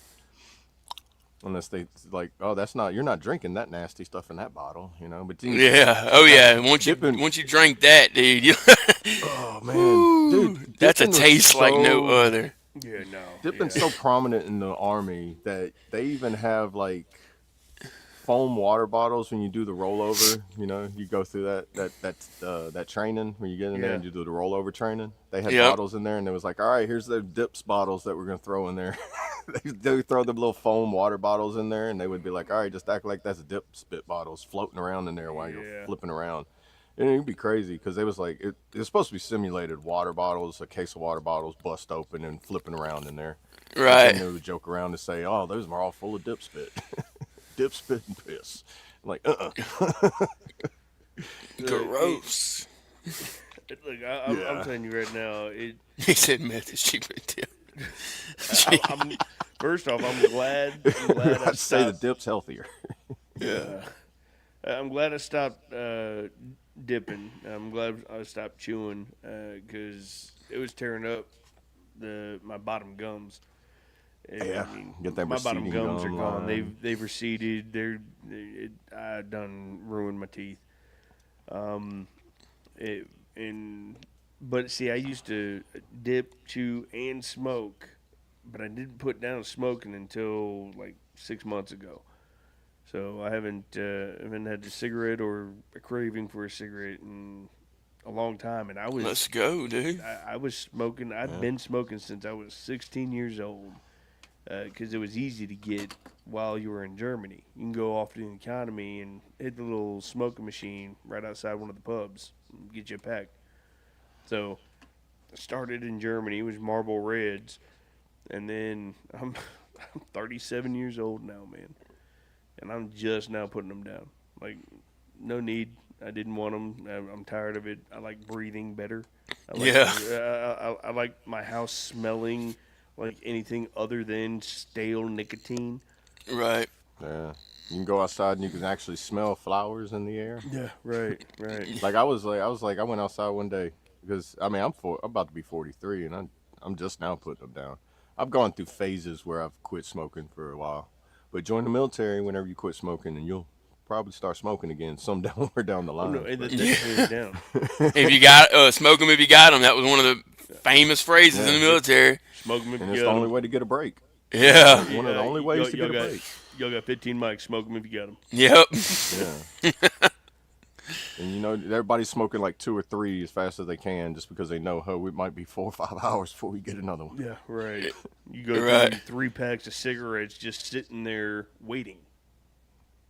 unless they like, oh, you're not drinking that nasty stuff in that bottle, you know. But then Yeah. Oh, yeah. Once Dipping- you drink that, dude, you, oh man, dude, that's a dipping was taste like no so- other. Yeah, no. Dipping's yeah. so prominent in the Army that they even have like foam water bottles when you do the rollover. You know, you go through that training when you get in there and you do the rollover training. They had Yep. bottles in there, and it was like, all right, here's the dips bottles that we're gonna throw in there. they would throw the little foam water bottles in there, and they would be like, all right, just act like that's dip spit bottles floating around in there while you're flipping around. And it'd be crazy because it was like it's supposed to be simulated water bottles, a case of water bottles bust open and flipping around in there. Right. And they would joke around and say, "Oh, those are all full of dip spit, dip spit and piss." I'm like, Gross. Look, I'm telling you right now, He said meth is cheaper than dip. first off, I'm glad I I'd say the stopped. dip's healthier. I'm glad I stopped dipping. I'm glad I stopped chewing because it was tearing up my bottom gums. Yeah, get that my bottom receding gums are gum gone. line. They've receded. I done ruined my teeth. But see, I used to dip, chew, and smoke, but I didn't put down smoking until like 6 months ago. So I haven't had a cigarette or a craving for a cigarette in a long time, and Let's go, dude. I was smoking. I've been smoking since I was 16 years old because it was easy to get while you were in Germany. You can go off to the economy and hit the little smoking machine right outside one of the pubs and get you a pack. So I started in Germany. It was Marlboro Reds, and then I'm 37 years old now, man. And I'm just now putting them down. Like, no need. I didn't want them. I'm tired of it. I like breathing better. I like my house smelling like anything other than stale nicotine. Right. Yeah, you can go outside and you can actually smell flowers in the air. Yeah, right. Like I went outside one day because I'm about to be 43, and I'm just now putting them down. I've gone through phases where I've quit smoking for a while. But join the military whenever you quit smoking, and you'll probably start smoking again somewhere down the line. No, that's hands down. If you got smoke 'em if you got 'em. That was one of the famous phrases in the military. Smoke them if And you it's got the only 'em. way to get a break. Yeah. One of the only ways to get a break. Y'all got 15 mics. Smoke them if you got them. Yep. Yeah. And you know, everybody's smoking like 2 or 3 as fast as they can, just because they know, it might be 4 or 5 hours before we get another one. Yeah, right. You go Right. through 3 packs of cigarettes just sitting there waiting.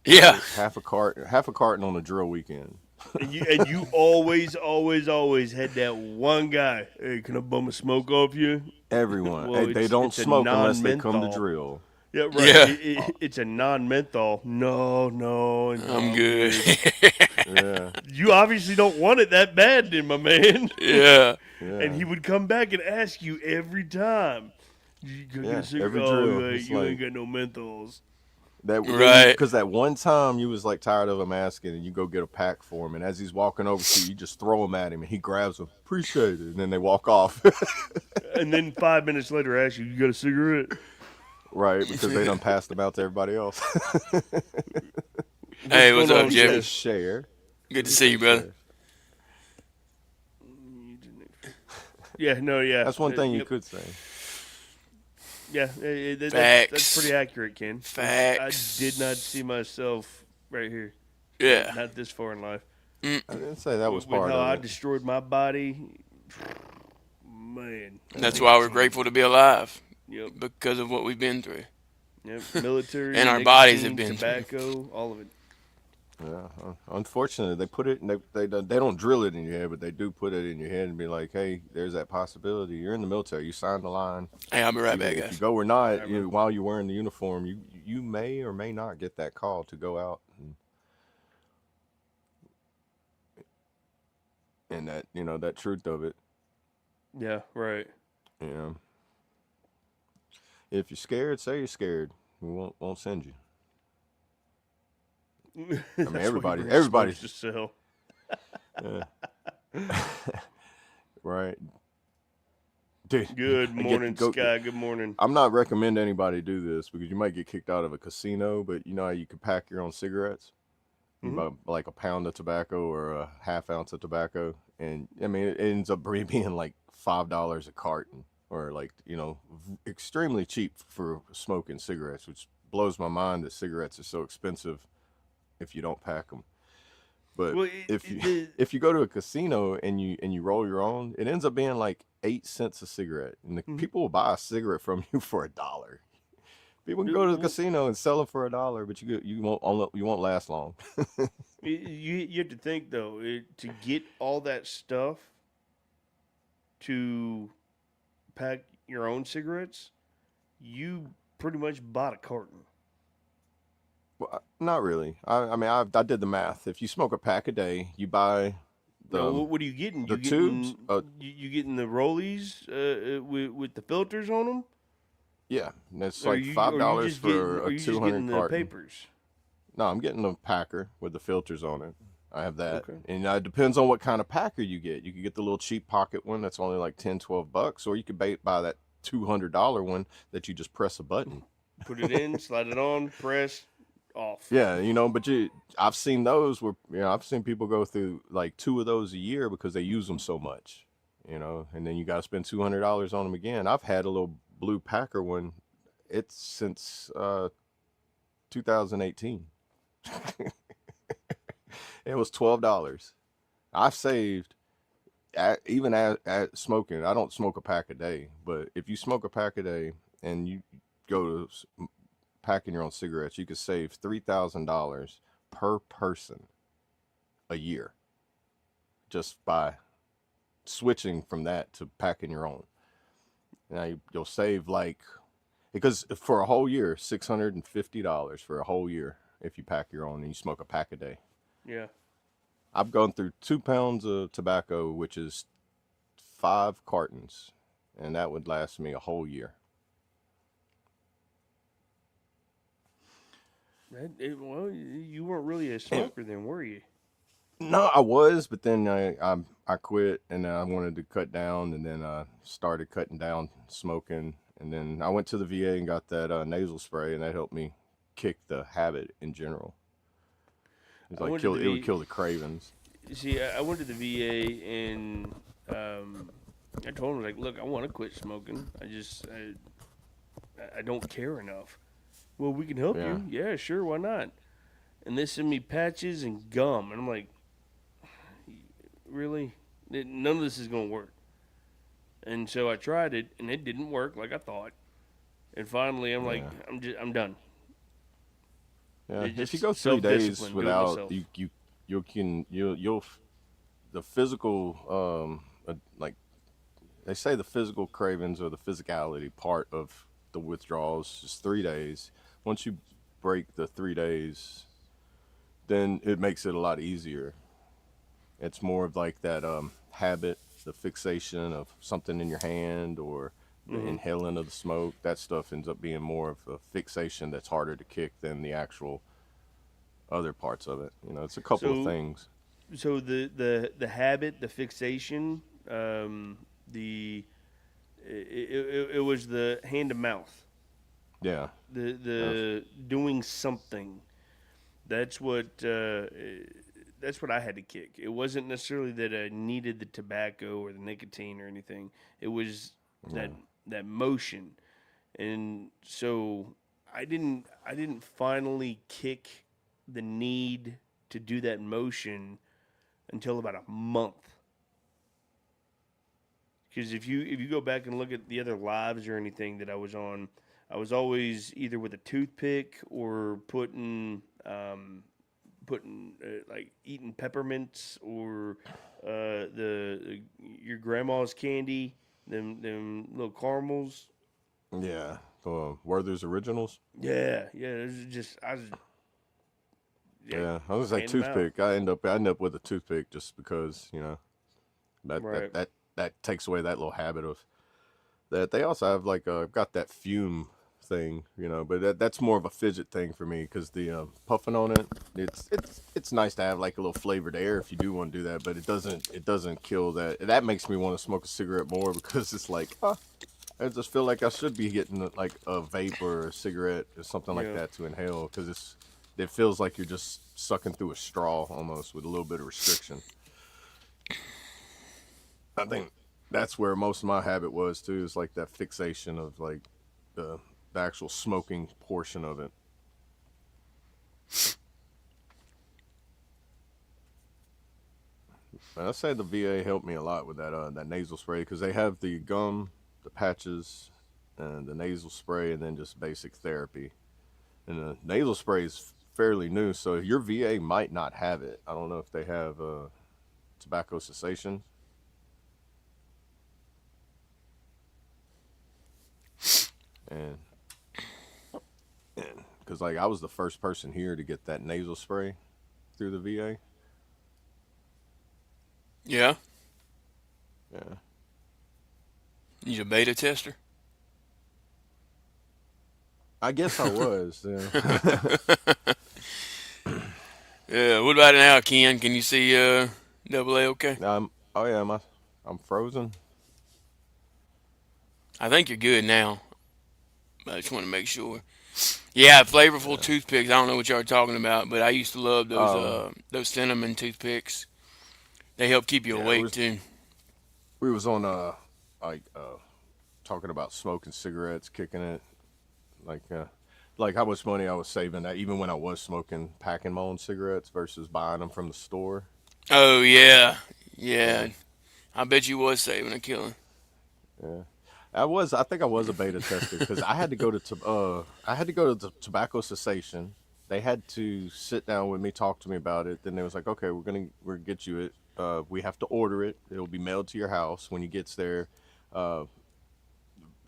Yeah. Half a carton on a drill weekend. And you always had that one guy. Hey, can I bum a smoke off you? Everyone, Well, they don't it's a smoke unless they come to non-menthol. drill. Yeah, right. Yeah. It's a non-menthol. No, I'm good. Yeah. You obviously don't want it that bad, then, my man. Yeah. Yeah. And he would come back and ask you every time. You go get Yeah, a cigarette? every Oh, drill. you It's ain't like got no menthols. Right. because that one time you was like tired of him asking, and you go get a pack for him, and as he's walking over to you, you just throw him at him, and he grabs them. Appreciate it, and then they walk off. And then 5 minutes later, ask you got a cigarette? Right, because they done passed them out to everybody else. Hey, what's going up, on, Jeff? Jeff? Share. Good to see you, brother. Yeah, no, yeah. That's one thing you Yep. could say. Yeah, that's Facts. pretty accurate, Ken. Facts. I did not see myself right here. Yeah. Not this far in life. I didn't say that was With part how I of it. destroyed my body, man. That's why we're grateful to be alive Yep, because of what we've been through. yep. Military, And our bodies have nicotine, been through. tobacco, all of it. Yeah, unfortunately, they put it. They don't drill it in your head, but they do put it in your head and be like, "Hey, there's that possibility. You're in the military. You signed the line. Hey, I'll be right back, If you guys. go or not, while you're wearing the uniform, you may or may not get that call to go out and that that truth of it. Yeah, right. Yeah. If you're scared, say you're scared. We won't send you. That's what everybody- you're everybody's- supposed to sell. Right. Dude, Good I get to morning, go- Sky. Good morning. I'm not recommending anybody do this because you might get kicked out of a casino, but you know how you can pack your own cigarettes? You buy like a pound of tobacco or a half ounce of tobacco. And I mean, it ends up being like $5 a carton or like, extremely cheap for smoking cigarettes, which blows my mind that cigarettes are so expensive if you don't pack them. But Well, if you go to a casino and you roll your own, it ends up being like 8 cents a cigarette, and the people will buy a cigarette from you for $1. People can go to the casino and sell them for $1, but you won't last long. you have to think though, to get all that stuff to pack your own cigarettes, you pretty much bought a carton. Well, not really. I mean, I did the math. If you smoke a pack a day, you buy What are you getting? the tubes. You getting the rollies with the filters on them? Yeah, and it's Or like you- or you $5 just for getting- or a you just 200 getting the carton. papers? No, I'm getting the packer with the filters on it. I have that. Okay. And it depends on what kind of packer you get. You can get the little cheap pocket one that's only like $10-12, or you could buy that $200 one that you just press a button. Put it in, slide it on, press, off. Yeah, but I've seen those where I've seen people go through like 2 of those a year because they use them so much, and then you got to spend $200 on them again. I've had a little blue packer one. It's since 2018. It was $12. I've saved, even at smoking. I don't smoke a pack a day, but if you smoke a pack a day and you go to packing your own cigarettes, you could save $3,000 per person a year just by switching from that to packing your own. Now you'll save because for a whole year, $650 for a whole year if you pack your own and you smoke a pack a day. Yeah. I've gone through 2 pounds of tobacco, which is 5 cartons, and that would last me a whole year. Well, you weren't really a smoker then, were you? No, I was, but then I quit, and then I wanted to cut down, and then I started cutting down smoking, and then I went to the VA and got that nasal spray, and that helped me kick the habit in general. It was it would kill the cravings. See, I went to the VA and I told them, look, I want to quit smoking. I don't care enough. Well, we can help you. Yeah, sure, why not? And they send me patches and gum, and I'm like, really? None of this is going to work. And so I tried it, and it didn't work like I thought. And finally, I'm like, I'm done. Yeah, if you go 3 days self-discipline, without you'll the physical like they say the physical cravings or the physicality part of the withdrawals is 3 days. Once you break the 3 days, then it makes it a lot easier. It's more of like that habit, the fixation of something in your hand or the Hmm. inhaling of the smoke. That stuff ends up being more of a fixation that's harder to kick than the actual other parts of it. It's a couple of So things. so the habit, the fixation, the it was the hand to mouth, Yeah. That's, the doing something. That's what that's what I had to kick. It wasn't necessarily that I needed the tobacco or the nicotine or anything. It was yeah. that that motion, and so I didn't finally kick the need to do that motion until about a month. Because if you go back and look at the other lives or anything that I was on, I was always either with a toothpick or like eating peppermints or the your grandma's candy, them little caramels. Yeah. The Werther's Originals. Yeah. It was just I was yeah, Yeah. I was like hand them out. toothpick. I end up with a toothpick just because, that that Right. that that takes away that little habit of that. They also have like got that fume thing, but that's more of a fidget thing for me because the puffing on it, it's nice to have like a little flavored air if you do want to do that, but it doesn't kill that. That makes me want to smoke a cigarette more because it's like, I just feel like I should be getting like a vape or a cigarette or something like Yeah. that to inhale because it feels like you're just sucking through a straw almost with a little bit of restriction. I think that's where most of my habit was too. Is like that fixation of like the the actual smoking portion of it. And I say the VA helped me a lot with that nasal spray because they have the gum, the patches, and the nasal spray, and then just basic therapy. And the nasal spray is fairly new, so your VA might not have it. I don't know if they have tobacco cessation, and because like I was the first person here to get that nasal spray through the VA. Yeah. Yeah. You a beta tester? I guess I was. Yeah. Yeah. What about now, Ken? Can you see double A okay? Oh yeah, I'm frozen. I think you're good now. I just want to make sure. Yeah, flavorful Yeah. toothpicks. I don't know what y'all are talking about, but I used to love Oh those cinnamon toothpicks. They help keep you yeah, awake too. we was on like talking about smoking cigarettes, kicking it, like like how much money I was saving that even when I was smoking, packing my own cigarettes versus buying them from the store. Oh yeah, Yeah, yeah. I bet you was saving a killing. yeah. I think I was a beta tester because I had to go to the tobacco cessation. They had to sit down with me, talk to me about it. Then they was like, okay, we're gonna get you it. We have to order it. It'll be mailed to your house when it gets there. Uh,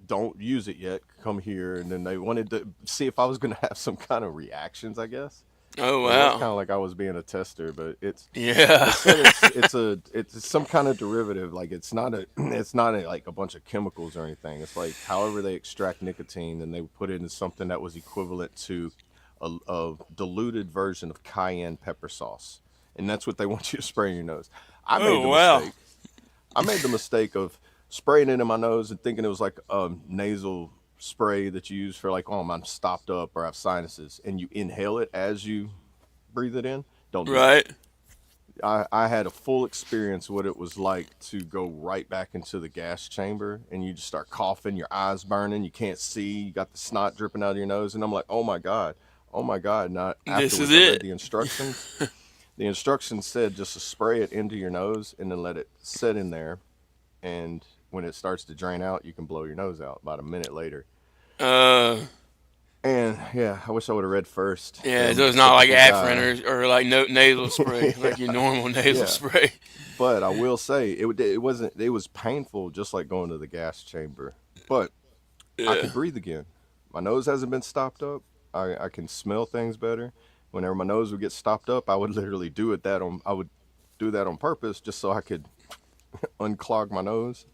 don't use it yet. Come here. And then they wanted to see if I was gonna have some kind of reactions, I guess. Oh It was wow. kind of like I was being a tester, but Yeah. they said it's some kind of derivative. Like it's not like a bunch of chemicals or anything. It's like however they extract nicotine, and they put it in something that was equivalent to a diluted version of cayenne pepper sauce, and that's what they want you to spray in your nose. I made Oh the wow. mistake. I made the mistake of spraying it in my nose and thinking it was like a nasal spray that you use for like, oh, I'm stopped up or I have sinuses, and you inhale it as you breathe it in. Don't do that. Right. I had a full experience what it was like to go right back into the gas chamber and you just start coughing, your eyes burning, you can't see, you got the snot dripping out of your nose, and I'm like, oh my god, oh my god. And This is afterwards, I read it. the instructions. The instructions said just to spray it into your nose and then let it sit in there, and when it starts to drain out, you can blow your nose out about a minute later. Uh, And yeah, I wish I would have read first, but yeah. I'm So a it's not like typical guy. Afrin or like no, nasal spray, like your Yeah, normal nasal yeah. spray. But I will say it wasn't, it was painful just like going to the gas chamber. But I Yeah. could breathe again. My nose hasn't been stopped up. I can smell things better. whenever my nose would get stopped up, I would literally I would do that on purpose just so I could unclog my nose.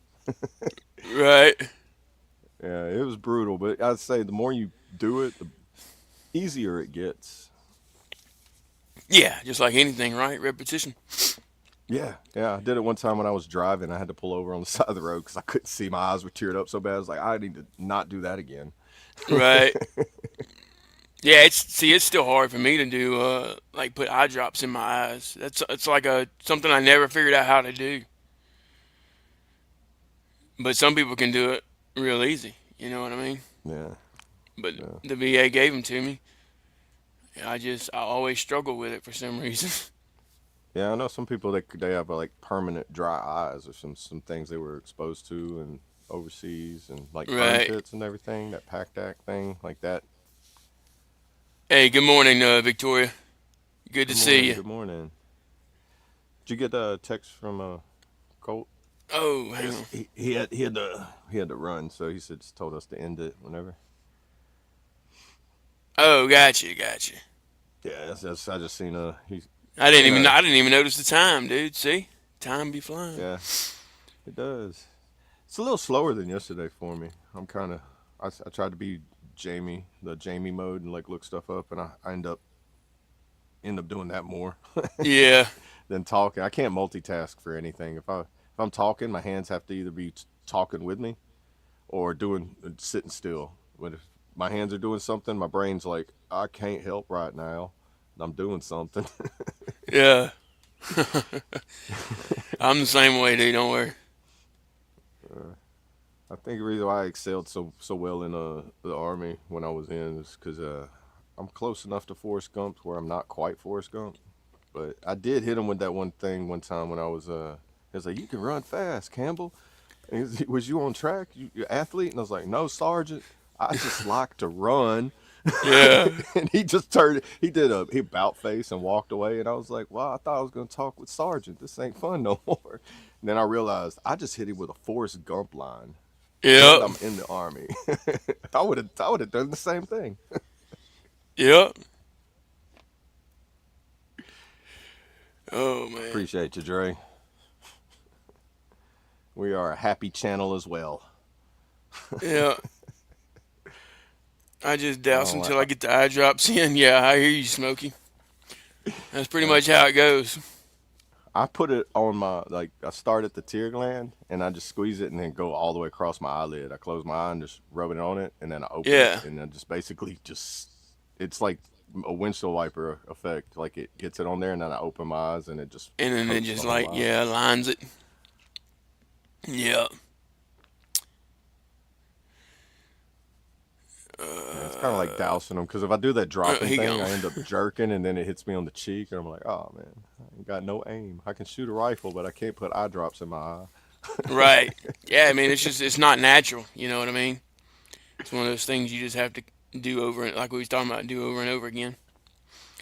Right. Yeah, it was brutal, but I'd say the more you do it, the easier it gets. Yeah, just like anything, right? Repetition. Yeah, I did it one time when I was driving. I had to pull over on the side of the road because I couldn't see. My eyes were teared up so bad. I was like, I need to not do that again. Right. Yeah, it's still hard for me to do like put eye drops in my eyes. That's it's like a something I never figured out how to do. But some people can do it real easy. You know what I mean? Yeah, But yeah, the VA gave them to me. I always struggle with it for some reason. yeah. I know some people they have like permanent dry eyes or some things they were exposed to and overseas and like burn Right. pits and everything. That PACDAC thing like that. Hey, good morning, Victoria. Good to Good see morning. you. Good morning. Did you get a text from Colt? Oh, hang on. He had to run, so he said just told us to end it whenever. Oh, gotcha. Yeah, I just seen he's I didn't even notice the time, dude. See, time be flying. yeah, it does. It's a little slower than yesterday for me. I'm kind of I tried to be the Jamie mode and like look stuff up, and I end up doing that more Yeah, than talking. I can't multitask for anything. If I'm talking, my hands have to either be talking with me or doing sitting still. But if my hands are doing something, my brain's like, I can't help right now. I'm doing something. yeah. I'm the same way, dude. Don't worry. I think the reason why I excelled so well in the army when I was in is because I'm close enough to Forrest Gump where I'm not quite Forrest Gump, but I did hit him with that one thing one time when I was he was like, you can run fast, Campbell. And was you on track? You athlete? And I was like, no, Sergeant. I just like to run. Yeah, And he about face and walked away. And I was like, well, I thought I was going to talk with Sergeant. This ain't fun no more. And then I realized I just hit him with a Forrest Gump line. And yep, I'm in the army. I would have done the same thing. yep. Oh man. Appreciate you, Dre. We are a happy channel as well. Yeah. I just douse Oh, until I get the eye drops in. Yeah, I hear you, Smokey. That's pretty much how it goes. I put it on I start at the tear gland and I just squeeze it and then go all the way across my eyelid. I close my eye and just rub it on it and then I open it Yeah, and then just basically it's like a windshield wiper effect. Like it gets it on there and then I open my eyes and it just and then it coats the just whole like eye. yeah lines it. Yeah. Yeah, it's kind of like dousing them because if I do that dropping He thing, gone. I end up jerking and then it hits me on the cheek and I'm like, oh man, I ain't got no aim. I can shoot a rifle, but I can't put eye drops in my eye. Right. Yeah. I mean, it's not natural. You know what I mean? It's one of those things you just have to do over and like we was talking about, do over and over again.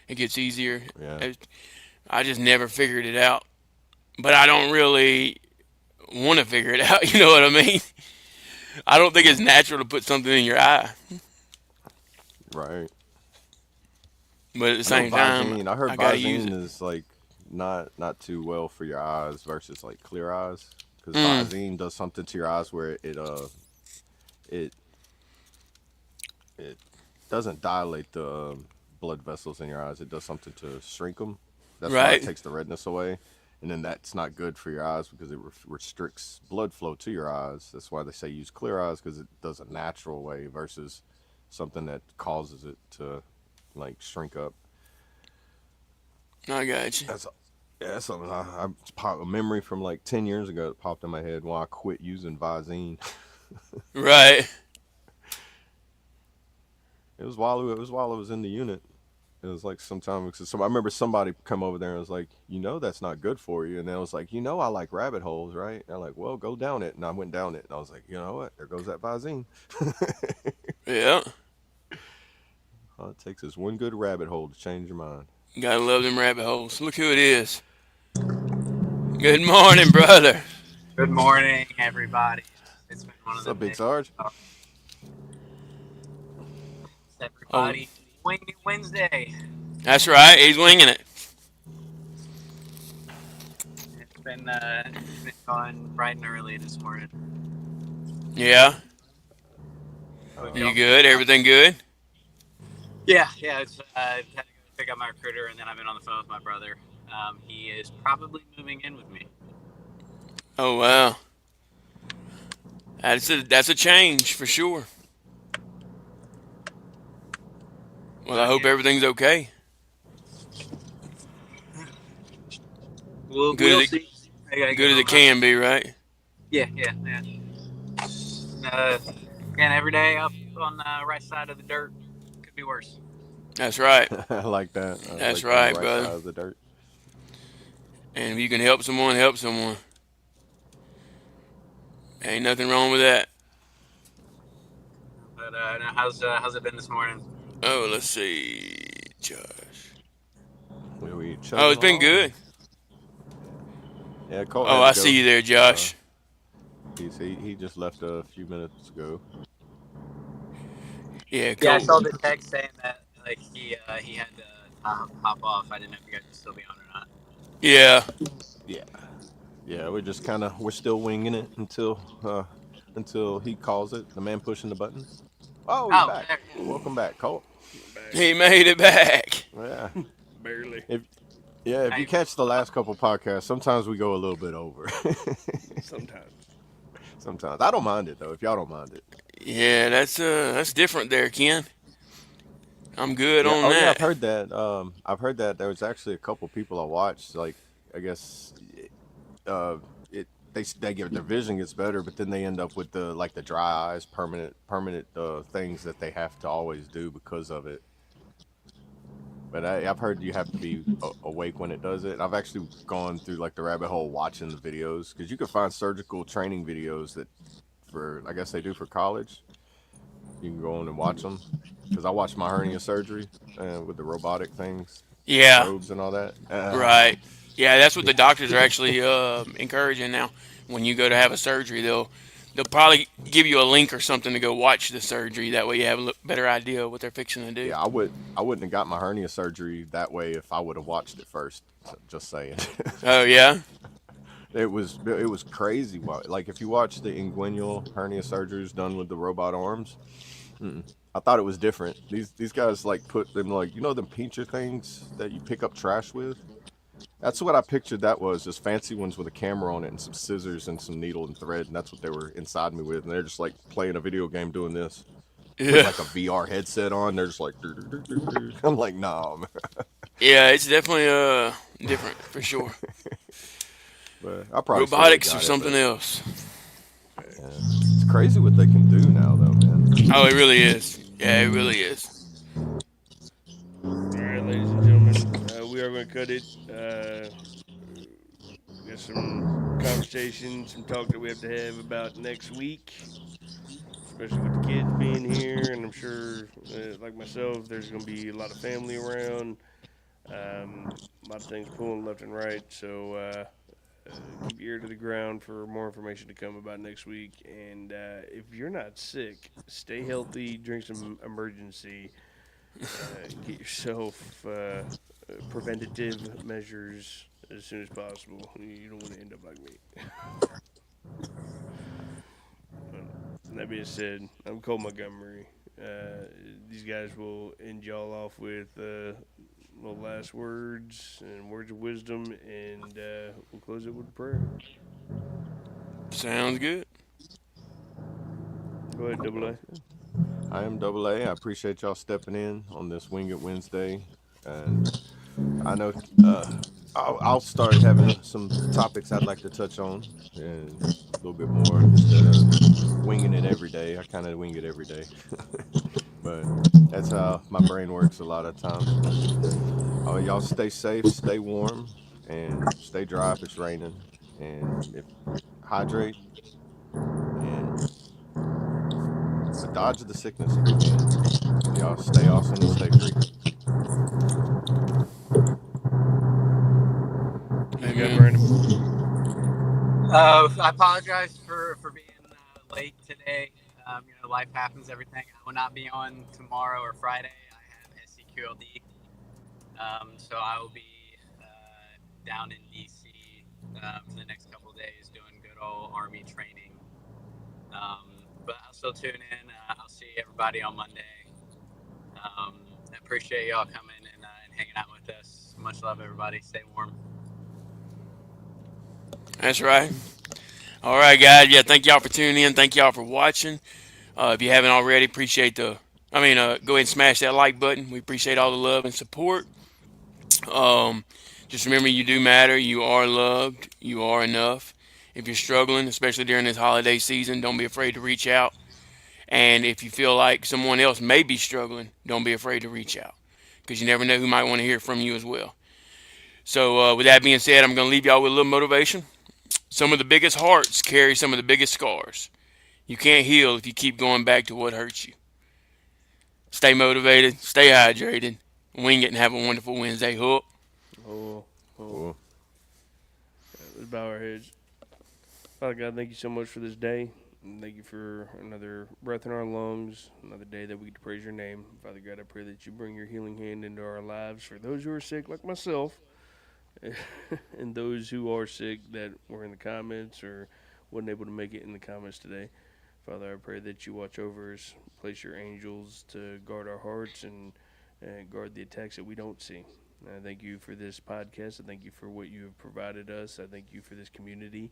It gets easier. Yeah, I just never figured it out, but I don't really want to figure it out. You know what I mean? I don't think it's natural to put something in your eye, right. but at the I know same time, Visine. I heard I gotta use Visine it. is like not too well for your eyes versus like clear eyes because Mm, Visine does something to your eyes where it it doesn't dilate the blood vessels in your eyes. It does something to shrink them. That's why it right. takes the redness away. And then that's not good for your eyes because it restricts blood flow to your eyes. That's why they say use clear eyes because it does a natural way versus something that causes it to like shrink up. I got you. That's yeah, that's something a memory from like 10 years ago that popped in my head while I quit using Visine. Right. It was while I was in the unit. It was like sometime because I remember somebody come over there and was like, that's not good for you. And then I was like, I like rabbit holes, right? And I'm like, well, go down it. And I went down it, and I was like, you know what? There goes that Visine. Yeah. All it takes is one good rabbit hole to change your mind. Gotta love them rabbit holes. Look who it is. Good morning, brother. Good morning, everybody. It's been one of What's the up, Big days. Sarge? Oh, Everybody, Wednesday. That's right. He's winging it. It's been going bright and early this morning. Yeah. We've You got, good? Everything good? yeah. It's had to go pick up my recruiter, and then I've been on the phone with my brother. He is probably moving in with me. Oh wow. That's a change for sure. Well, I But hope everything's okay. Good we'll as it see. I gotta get good as home. it can be, right? Yeah. Uh, Again, every day up on the right side of the dirt could be worse. That's right. I like that. I That's like on the right, right brother. side of the dirt. And if you can help someone, help someone. Ain't nothing wrong with that. But how's it been this morning? Oh, let's see, Josh. We Oh, chugging it's been along. good. Yeah, Colt Oh, had to I go. see you there, Josh. He just left a few minutes ago. Yeah, Yeah, I Colt. saw the text saying that like he had to hop off. I didn't know if you guys would still be on or not. Yeah, Yeah, yeah. We're still winging it until he calls it. The man pushing the buttons. Oh, he's Oh, back. there. Welcome back, Colt. Back. he made it back. Yeah. Barely. If you catch the last couple podcasts, sometimes we go a little bit over. Sometimes. Sometimes I don't mind it though. If y'all don't mind it. Yeah, that's different there, Ken. I'm good Yeah. on Oh yeah, that. I've heard that there was actually a couple people I watched. Like I guess uh, it they get their vision gets better, but then they end up with the dry eyes, permanent things that they have to always do because of it. But I've heard you have to be awake when it does it. I've actually gone through like the rabbit hole watching the videos because you can find surgical training videos that for I guess they do for college. You can go on and watch them because I watched my hernia surgery with the robotic things, the Yeah, probes and all that. right. Yeah, that's what the doctors are actually encouraging now. When you go to have a surgery, they'll probably give you a link or something to go watch the surgery. That way, you have a better idea of what they're fixing to do. Yeah, I wouldn't have got my hernia surgery that way if I would have watched it first. Just saying. Oh yeah, It was crazy. Like if you watch the inguinal hernia surgeries done with the robot arms, I thought it was different. These guys like put them like them pincher things that you pick up trash with. That's what I pictured. That was just fancy ones with a camera on it and some scissors and some needle and thread, and that's what they were inside me with. And they're just like playing a video game doing this with yeah, like a VR headset on. They're just like, "Dur, dur, dur, dur, dur." I'm like, nah, man. yeah. It's definitely different for sure. But I probably still would have Robotics or got it. something But else. yeah. It's crazy what they can do now, though, man. Oh, it really is. Yeah, it really is. All right, ladies and gentlemen, we are going to cut it. Got some conversation, some talk that we have to have about next week, especially with the kids being here. And I'm sure, like myself, there's going to be a lot of family around, a lot of things pulling left and right. So keep your ear to the ground for more information to come about next week. And if you're not sick, stay healthy, drink some emergency, get yourself preventative measures as soon as possible. You don't want to end up like me. That being said, I'm Cole Montgomery. These guys will end y'all off with little last words and words of wisdom, and we'll close it with a prayer. Sounds good. Go ahead, Double A. I am Double A. I appreciate y'all stepping in on this Wing It Wednesday, and I know I'll start having some topics I'd like to touch on and a little bit more instead of winging it every day. I kind of wing it every day, but that's how my brain works a lot of times. Oh, y'all stay safe, stay warm, and stay dry if it's raining, and if hydrate and dodge the sickness if you can. Y'all stay awesome and stay free. What you got, Amen. Brandon? I apologize for being late today. Life happens, everything. I will not be on tomorrow or Friday. I have SCQLD. So I will be down in D.C. For the next couple of days doing good old Army training. But I'll still tune in. I'll see everybody on Monday. I appreciate y'all coming and hanging out with us. Much love, everybody. Stay warm. That's right. All right, guys. Yeah, thank y'all for tuning in. Thank y'all for watching. If you haven't already, go ahead and smash that like button. We appreciate all the love and support. Just remember, you do matter. You are loved. You are enough. If you're struggling, especially during this holiday season, don't be afraid to reach out. And if you feel like someone else may be struggling, don't be afraid to reach out, because you never know who might want to hear from you as well. So with that being said, I'm going to leave y'all with a little motivation. Some of the biggest hearts carry some of the biggest scars. You can't heal if you keep going back to what hurts you. Stay motivated, stay hydrated, wing it, and have a wonderful Wednesday. Hook. Let's bow our heads. Father God, thank you so much for this day. And thank you for another breath in our lungs, another day that we get to praise your name. Father God, I pray that you bring your healing hand into our lives for those who are sick, like myself, and those who are sick that were in the comments or wasn't able to make it in the comments today. Father, I pray that you watch over us, place your angels to guard our hearts and guard the attacks that we don't see. I thank you for this podcast. I thank you for what you have provided us. I thank you for this community,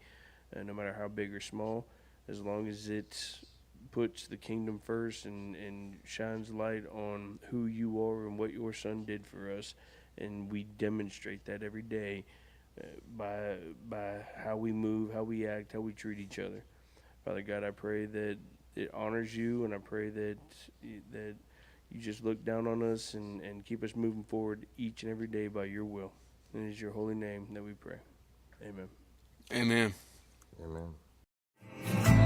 no matter how big or small, as long as it puts the kingdom first and shines light on who you are and what your son did for us. And we demonstrate that every day by how we move, how we act, how we treat each other. Father God, I pray that it honors you, and I pray that you just look down on us and keep us moving forward each and every day by your will. And it is your holy name that we pray. Amen. Amen. Amen.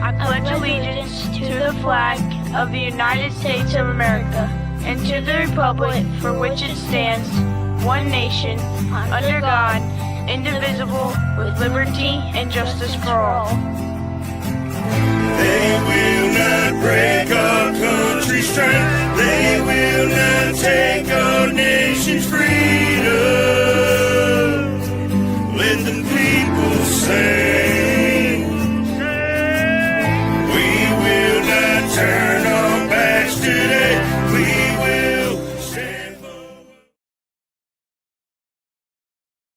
I pledge allegiance to the flag of the United States of America and to the republic for which it stands, one nation, under God, indivisible, with liberty and justice for all. They will not break our country's strength. They will not take our nation's freedom.